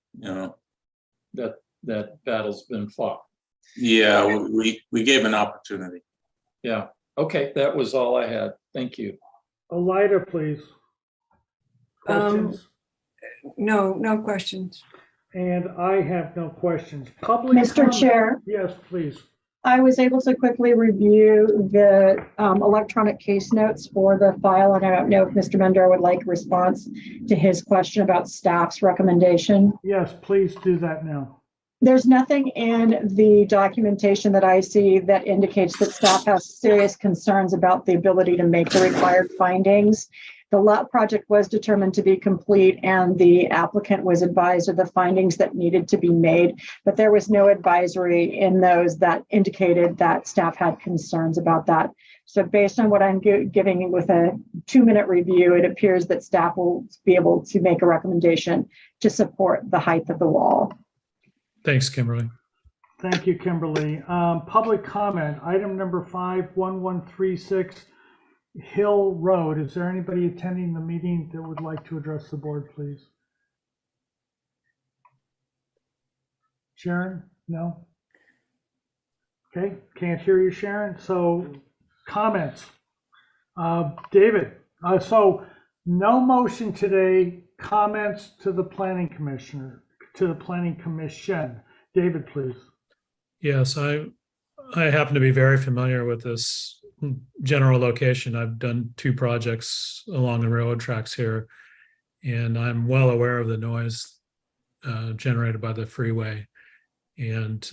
that battle's been fought. yeah, we gave an opportunity. Yeah, okay, that was all I had. Thank you. Elida, please. Questions? No questions. And I have no questions. Public Mr. comment? Chair, Yes, please. I was able to quickly review the electronic case notes for the file, and I don't know if Mr. Mendor would like a response to his question about staff's recommendation. Yes, please do that now. There's nothing in the documentation that I see that indicates that staff has serious concerns about the ability to make the required findings. The lot project was determined to be complete, and the applicant was advised of the findings that needed to be made, but there was no advisory in those that indicated that staff had concerns about that. So based on what I'm giving with a 2-minute review, it appears that staff will be able to make a recommendation to support the height of the wall. Thanks, Kimberly. Thank you, Kimberly. Public comment, item number 51136 Hill Road. Is there anybody attending the meeting that would like to address the board, please? Sharon? No? Okay, can't hear you, Sharon. So comments? David, so no motion today, comments to the planning commissioner, to the planning commission. David, please. Yes, I happen to be very familiar with this general location. I've done 2 projects along the railroad tracks here, and I'm well aware of the noise generated by the freeway. And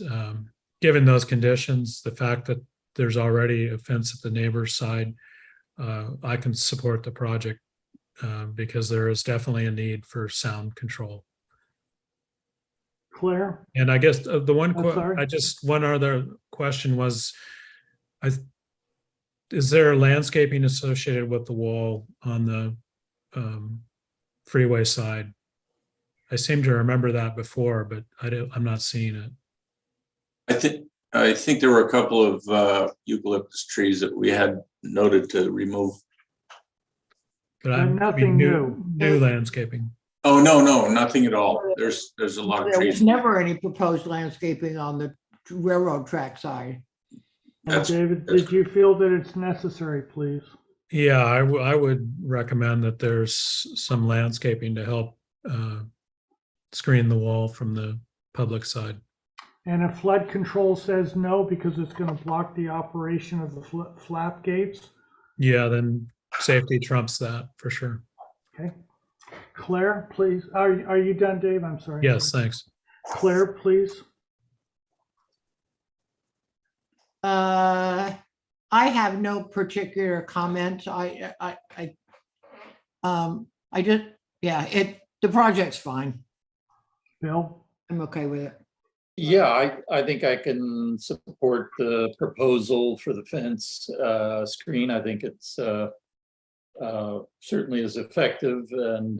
given those conditions, the fact that there's already a fence at the neighbor's side, I can support the project because there is definitely a need for sound control. Claire? And I guess the one, I'm sorry? one other question was, is there landscaping associated with the wall on the freeway side? I seem to remember that before, but I'm not seeing it. I think there were a couple of eucalyptus trees that we had noted to remove. But nothing new. New landscaping. Oh, no, nothing at all. There's a lot of There was trees. never any proposed landscaping on the railroad track side. And David, did you feel that it's necessary, please? Yeah, I would recommend that there's some landscaping to help screen the wall from the public side. And if flood control says no because it's going to block the operation of the flap gates? Yeah, then safety trumps that for sure. Okay. Claire, please. Are you done, Dave? I'm sorry. Yes, thanks. Claire, please. I have no particular comments. I just, yeah, the project's fine. Bill? I'm okay with it. Yeah, I think I can support the proposal for the fence screen. I think it's certainly as effective and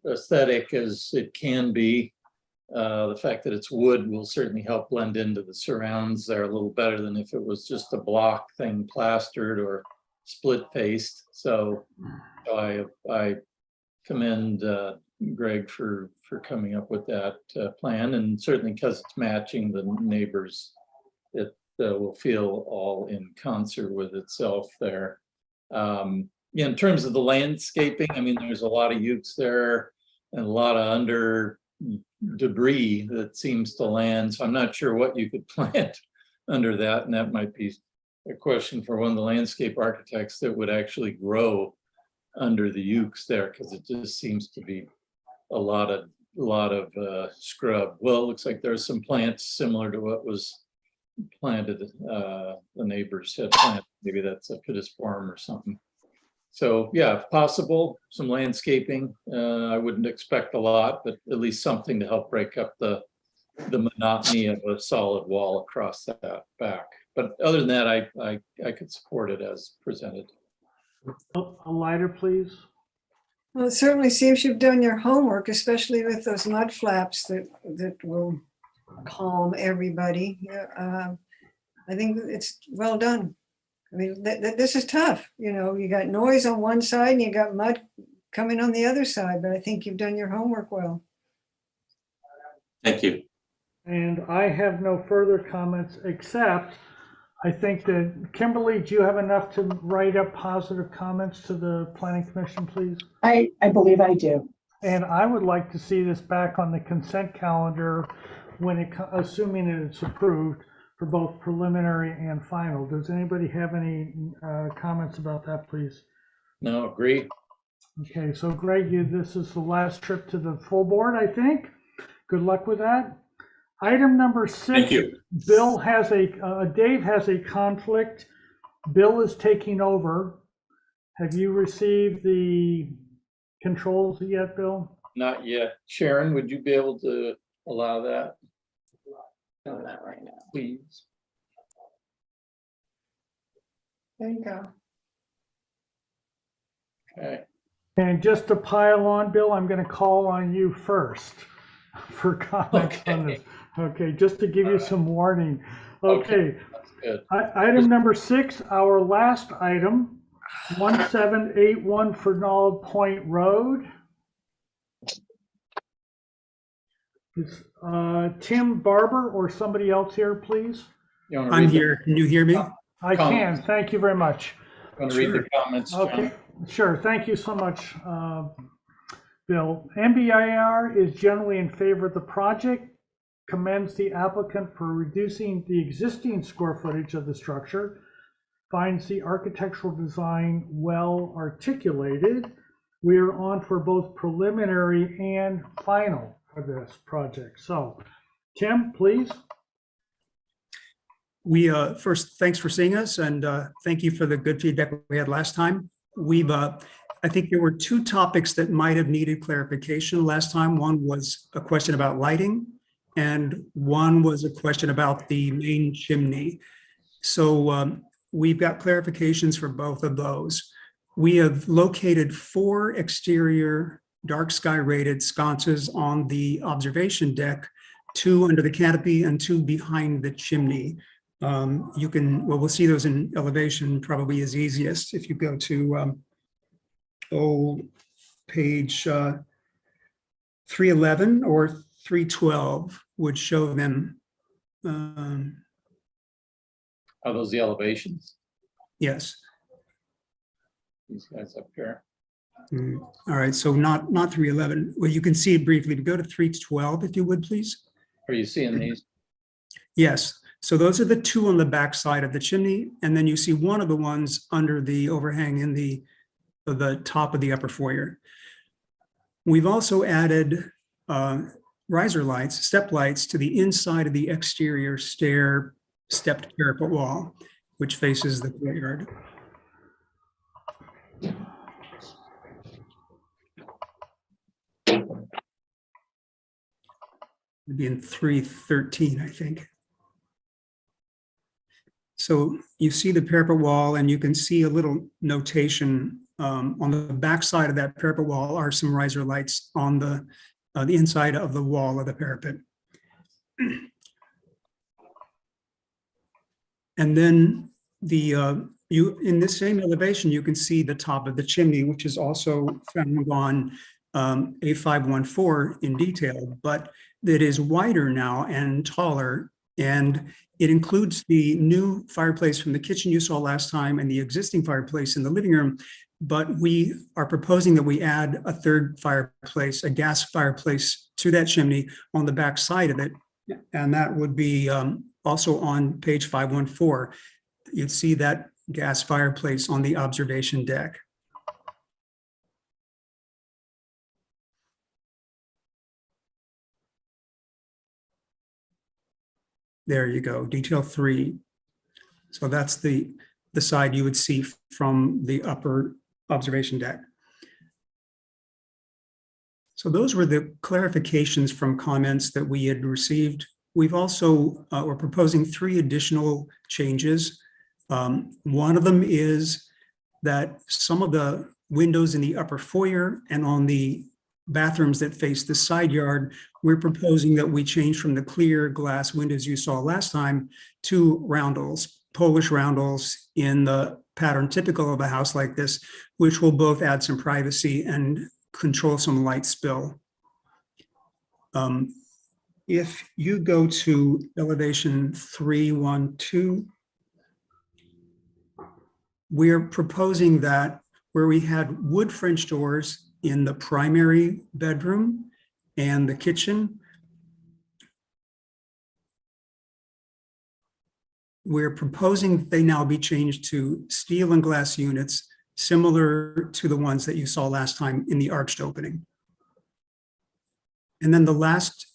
aesthetic as it can be. The fact that it's wood will certainly help blend into the surrounds there a little better than if it was just a block thing plastered or split faced. So I commend Greg for coming up with that plan, and certainly because it's matching the neighbors, it will feel all in concert with itself there. Yeah, in terms of the landscaping, I mean, there's a lot of ukes there and a lot of under debris that seems to land. So I'm not sure what you could plant under that. And that might be a question for one of the landscape architects that would actually grow under the ukes there, because it just seems to be a lot of scrub. Well, it looks like there's some plants similar to what was planted, the neighbors had planted. Maybe that's a pittosporum or something. So yeah, if possible, some landscaping. I wouldn't expect a lot, but at least something to help break up the monotony of a solid wall across that back. But other than that, I could support it as presented. A lighter, please. Well, it certainly seems you've done your homework, especially with those mud flaps that will calm everybody. Yeah, I think it's well done. I mean, this is tough. You know, you got noise on one side and you got mud coming on the other side, but I think you've done your homework well. Thank you. And I have no further comments, except I think that, Kimberly, do you have enough to write up positive comments to the Planning Commission, please? I believe I do. And I would like to see this back on the consent calendar when assuming that it's approved for both preliminary and final. Does anybody have any comments about that, please? No, agree. Okay, so Greg, this is the last trip to the full board, I think. Good luck with that. Item number 6. Thank you. Bill has Dave has a conflict. Bill is taking over. Have you received the controls yet, Bill? Not yet. Sharon, would you be able to allow that? Doing that right now. Please. There you go. Okay. And just to pile on, Bill, I'm going to call on you first for comments on this. Okay, just to give you some warning. Okay. Good. Item number 6, our last item, 1781 Fernald Point Road. Is Tim Barber or somebody else here, please? You wanna I'm read here. Can you hear me? I can. Thank you very much. Want to read the comments, John? Okay, sure. Thank you so much, Bill. MBIR is generally in favor of the project, commends the applicant for reducing the existing square footage of the structure, finds the architectural design well articulated. We are on for both preliminary and final for this project. So, Tim, please. We first, thanks for seeing us, and thank you for the good feedback we had last time. I think there were two topics that might have needed clarification last time. One was a question about lighting, and one was a question about the main chimney. So we've got clarifications for both of those. We have located 4 exterior dark sky rated sconces on the observation deck, 2 under the canopy and 2 behind the chimney. We'll see those in elevation probably is easiest if you go to page 311 or 312 would show them. Are those the elevations? Yes. These guys up here. All right, so not 311. Well, you can see it briefly, but go to 312 if you would, please. Are you seeing these? Yes, so those are the 2 on the back side of the chimney, and then you see one of the ones under the overhang in the top of the upper foyer. We've also added riser lights, step lights to the inside of the exterior stair stepped parapet wall, which faces the courtyard. It'd be in 313, I think. So you see the parapet wall, and you can see a little notation on the back side of that parapet wall are some riser lights on the inside of the wall of the parapet. And then in this same elevation, you can see the top of the chimney, which is also found on A514 in detail, but it is wider now and taller, and it includes the new fireplace from the kitchen you saw last time and the existing fireplace in the living room. But we are proposing that we add a 3rd fireplace, a gas fireplace, to that chimney on the back side of it. And that would be also on page 514. You'd see that gas fireplace on the observation deck. There you go, detail 3. So that's the side you would see from the upper observation deck. So those were the clarifications from comments that we had received. We've also, we're proposing 3 additional changes. One of them is that some of the windows in the upper foyer and on the bathrooms that face the side yard, we're proposing that we change from the clear glass windows you saw last time to roundels, Polish roundels in the pattern typical of a house like this, which will both add some privacy and control some light spill. If you go to elevation 312, we're proposing that where we had wood French doors in the primary bedroom and the kitchen, we're proposing they now be changed to steel and glass units similar to the ones that you saw last time in the arched opening. And then the last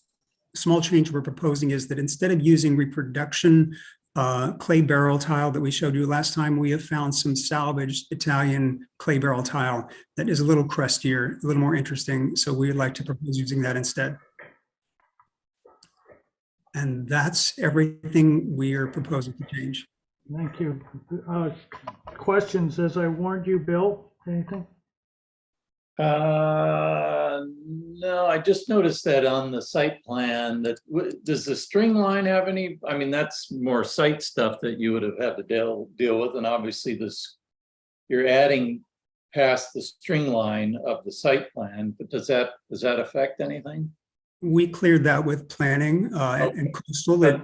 small change we're proposing is that instead of using reproduction clay barrel tile that we showed you last time, we have found some salvaged Italian clay barrel tile that is a little crustier, a little more interesting. So we'd like to propose using that instead. And that's everything we are proposing to change. Thank you. Questions, as I warned you, Bill, anything? No, I just noticed that on the site plan that, does the string line have any, I mean, that's more site stuff that you would have had to deal with. And obviously this, you're adding past the string line of the site plan, but does that affect anything? We cleared that with planning and coastal. That's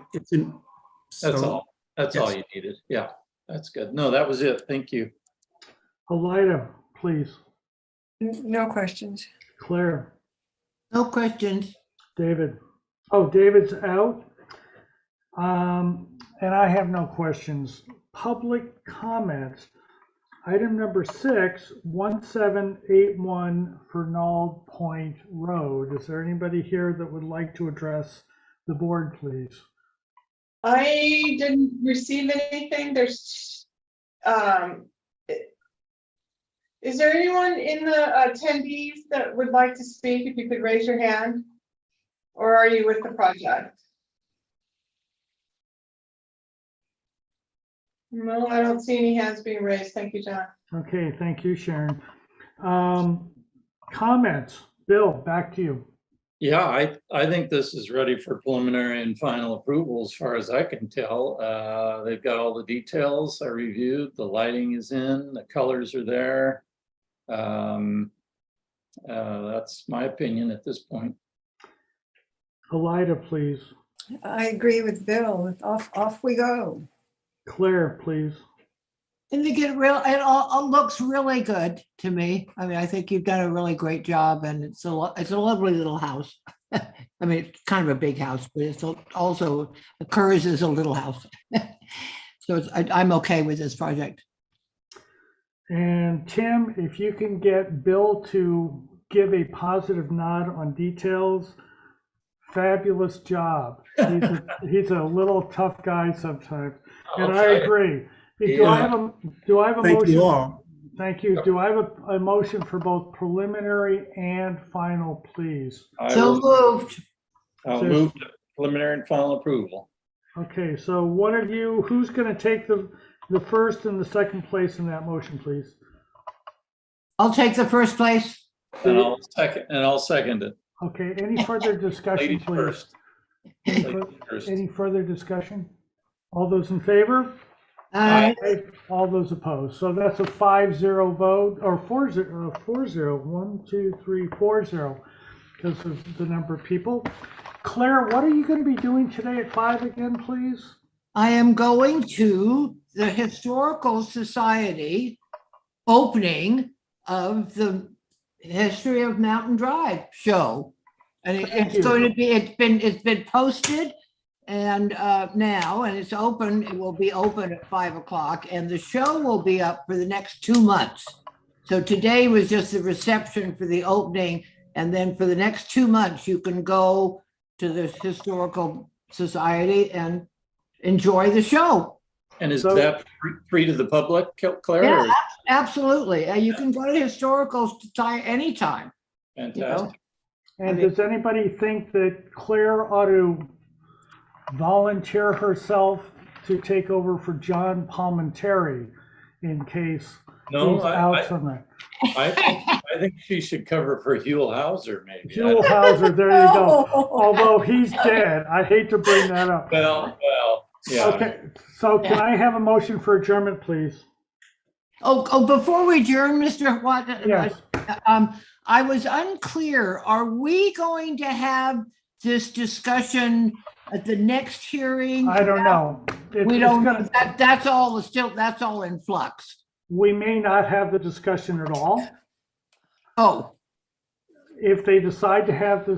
all you needed. Yeah, that's good. No, that was it. Thank you. Elida, please. No questions. Claire, No questions. David. Oh, David's out. And I have no questions. Public comments. Item number 6, 1781 Fernald Point Road. Is there anybody here that would like to address the board, please? I didn't receive anything. Is there anyone in the attendees that would like to speak? If you could raise your hand, or are you with the project? No, I don't see any hands being raised. Thank you, John. Okay, thank you, Sharon. Comments. Bill, back to you. Yeah, I think this is ready for preliminary and final approval as far as I can tell. They've got all the details I reviewed, the lighting is in, the colors are there. That's my opinion at this point. Elida, please. I agree with Bill. Off we go. Claire, please. And it all looks really good to me. I mean, I think you've done a really great job, and it's a lovely little house. I mean, it's kind of a big house, but it's also occurs as a little house. So I'm okay with this project. And Tim, if you can get Bill to give a positive nod on details, fabulous job. He's a little tough guy sometimes, and I agree. Do I have a Thank motion? you all. Thank you. Do I have a motion for both preliminary and final, please? So moved. I'll move to preliminary and final approval. Okay, so one of you, who's going to take the first and the second place in that motion, please? I'll take the first place. And I'll second it. Okay, any further discussion, Ladies please? first. Ladies first. Any further discussion? All those in favor? Aye. All those opposed. So that's a 5-0 vote, or 4-0, 1, 2, 3, 4-0, because of the number of people. Claire, what are you going to be doing today at 5 again, please? I am going to the Historical Society opening of the History of Mountain Drive show. And it's going to be, it's been posted and now, and it's open, it will be open at 5 o'clock, and the show will be up for the next 2 months. So today was just the reception for the opening, and then for the next 2 months, you can go to the Historical Society and enjoy the show. And is that free to the public, Claire? Yeah, absolutely. You can go to Historical Society anytime. Fantastic. And does anybody think that Claire ought to volunteer herself to take over for John Palmentary in case he's out somewhere? I think she should cover for Huell Hauser, maybe. Huell Hauser, there you go. Although he's dead, I hate to bring that up. Well, yeah. Okay, so can I have a motion for adjournment, please? Oh, before we adjourn, Mr. Watt, Yes. I was unclear. Are we going to this discussion at the next hearing? I don't know. We don't know. That's all in flux. We may not have the discussion at all. Oh, If they decide to have the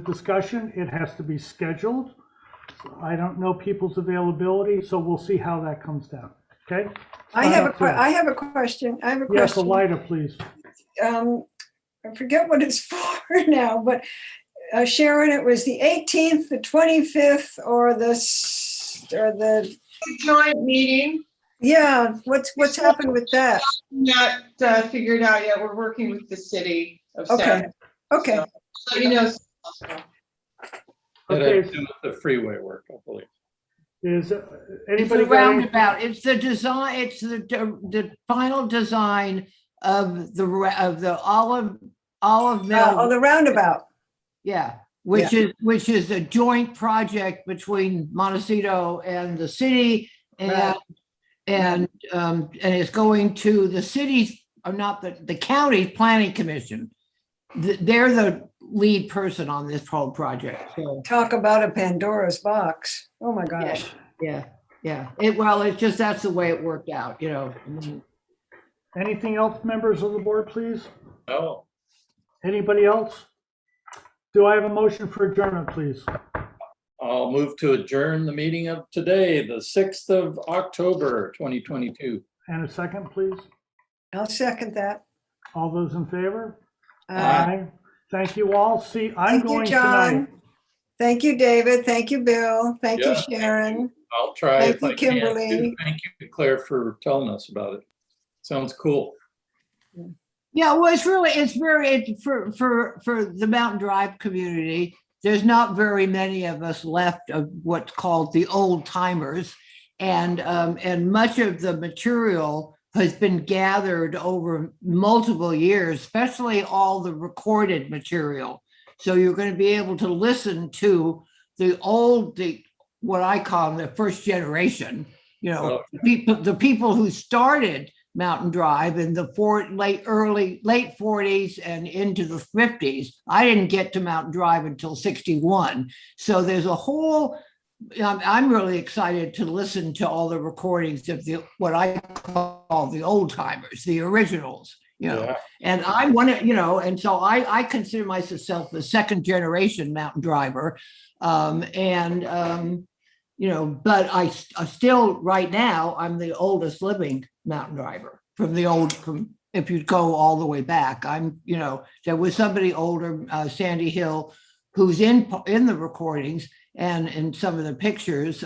discussion, it has to be scheduled. I don't know people's availability, so we'll see how that comes down. Okay? I have a question. Yes, Elida, please. I forget what it's for now, but Sharon, it was the 18th, the 25th, or the Joint meeting. Yeah, what's happened with that? Not figured out yet. We're working with the city of Okay. San. Okay. So, you know. That Okay. had to do with the freeway work, I believe. Is it's anybody a got any- roundabout. It's the design. It's the final design of the olive mill. The roundabout. Yeah, which is a joint project between Montecito and the city, and it's going to the city's, or not the county's planning commission. They're the lead person on this whole project. So Talk about a Pandora's box. Oh my gosh. yeah. It's just that's the way it worked out, you know. Anything else, members of the board, please? Oh, Anybody else? Do I have a motion for adjournment, please? I'll move to adjourn the meeting of today, the 6th of October, 2022. And a second, please? I'll second that. All those in favor? Uh, Thank you all. See, I'm Thank you, going John. tonight. Thank you, David. Thank you, Bill. Thank you, Yeah, thank Sharon. I'll try Thank if you, I can. Kimberly. too. Thank you, Claire, for telling us about it. Sounds cool. Yeah, well, it's for the Mountain Drive community. There's not very many of us left of what's called the old timers. And much of the material has been gathered over multiple years, especially all the recorded material. So you're going to be able to listen to what I call the first generation, the people who started Mountain Drive in the late 40s and into the 50s. I didn't get to Mountain Drive until 61. So there's a whole, I'm really excited to listen to all the recordings of what I call the old timers, the originals, Yeah. and I want to, and so I consider myself the second generation mountain driver. But I still, right now, I'm the oldest living mountain driver if you go all the way back. There was somebody older, Sandy Hill, who's in the recordings and in some of the pictures,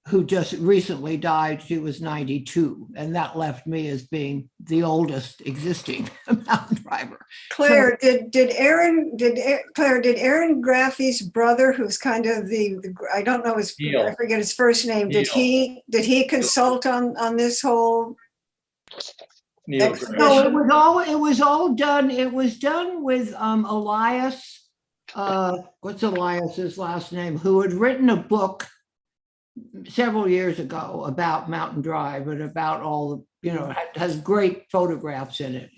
who just recently died. She was 92, and that left me as being the oldest existing mountain driver. Claire, did Aaron Graffy's brother, who's kind of I don't know I forget his first name. Did he consult on this whole? Neil No, it was all done. It was done with Elias. What's Elias's last name? Who had written a book several years ago about Mountain Drive and about all the, has great photographs in it,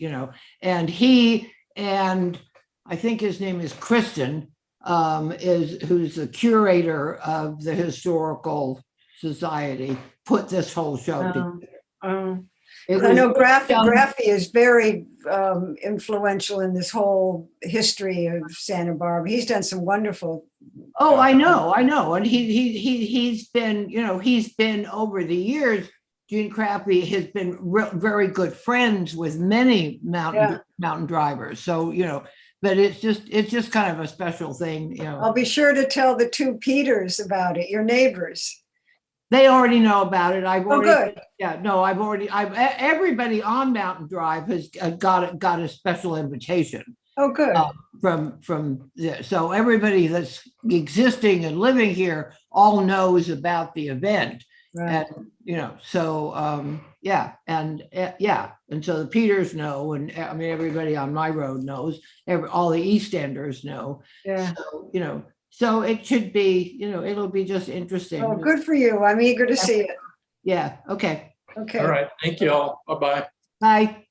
and he, and I think his name is Kristen, who's the curator of the Historical Society, put this whole show together. I know Graffy is very influential in this whole history of Santa Barbara. He's done some wonderful. Oh, I know, and he's been, he's been over the years. Gene Crappy has been very good friends with many mountain drivers. So but it's just kind of a special thing. I'll be sure to tell the two Peters about it. Your neighbors. They already know about it. Good. Yeah, no, everybody on Mountain Drive has got a special invitation. Oh, good. So everybody that's existing and living here all knows about the event. Right. And, so, and so the Peters know, and I mean, everybody on my road knows, all the East Enders know. Yeah. So, so it should be, it'll be just interesting. Oh, good for you. I'm eager to see it. Yeah. Okay. Okay. All right. Thank you all. Bye-bye. Bye.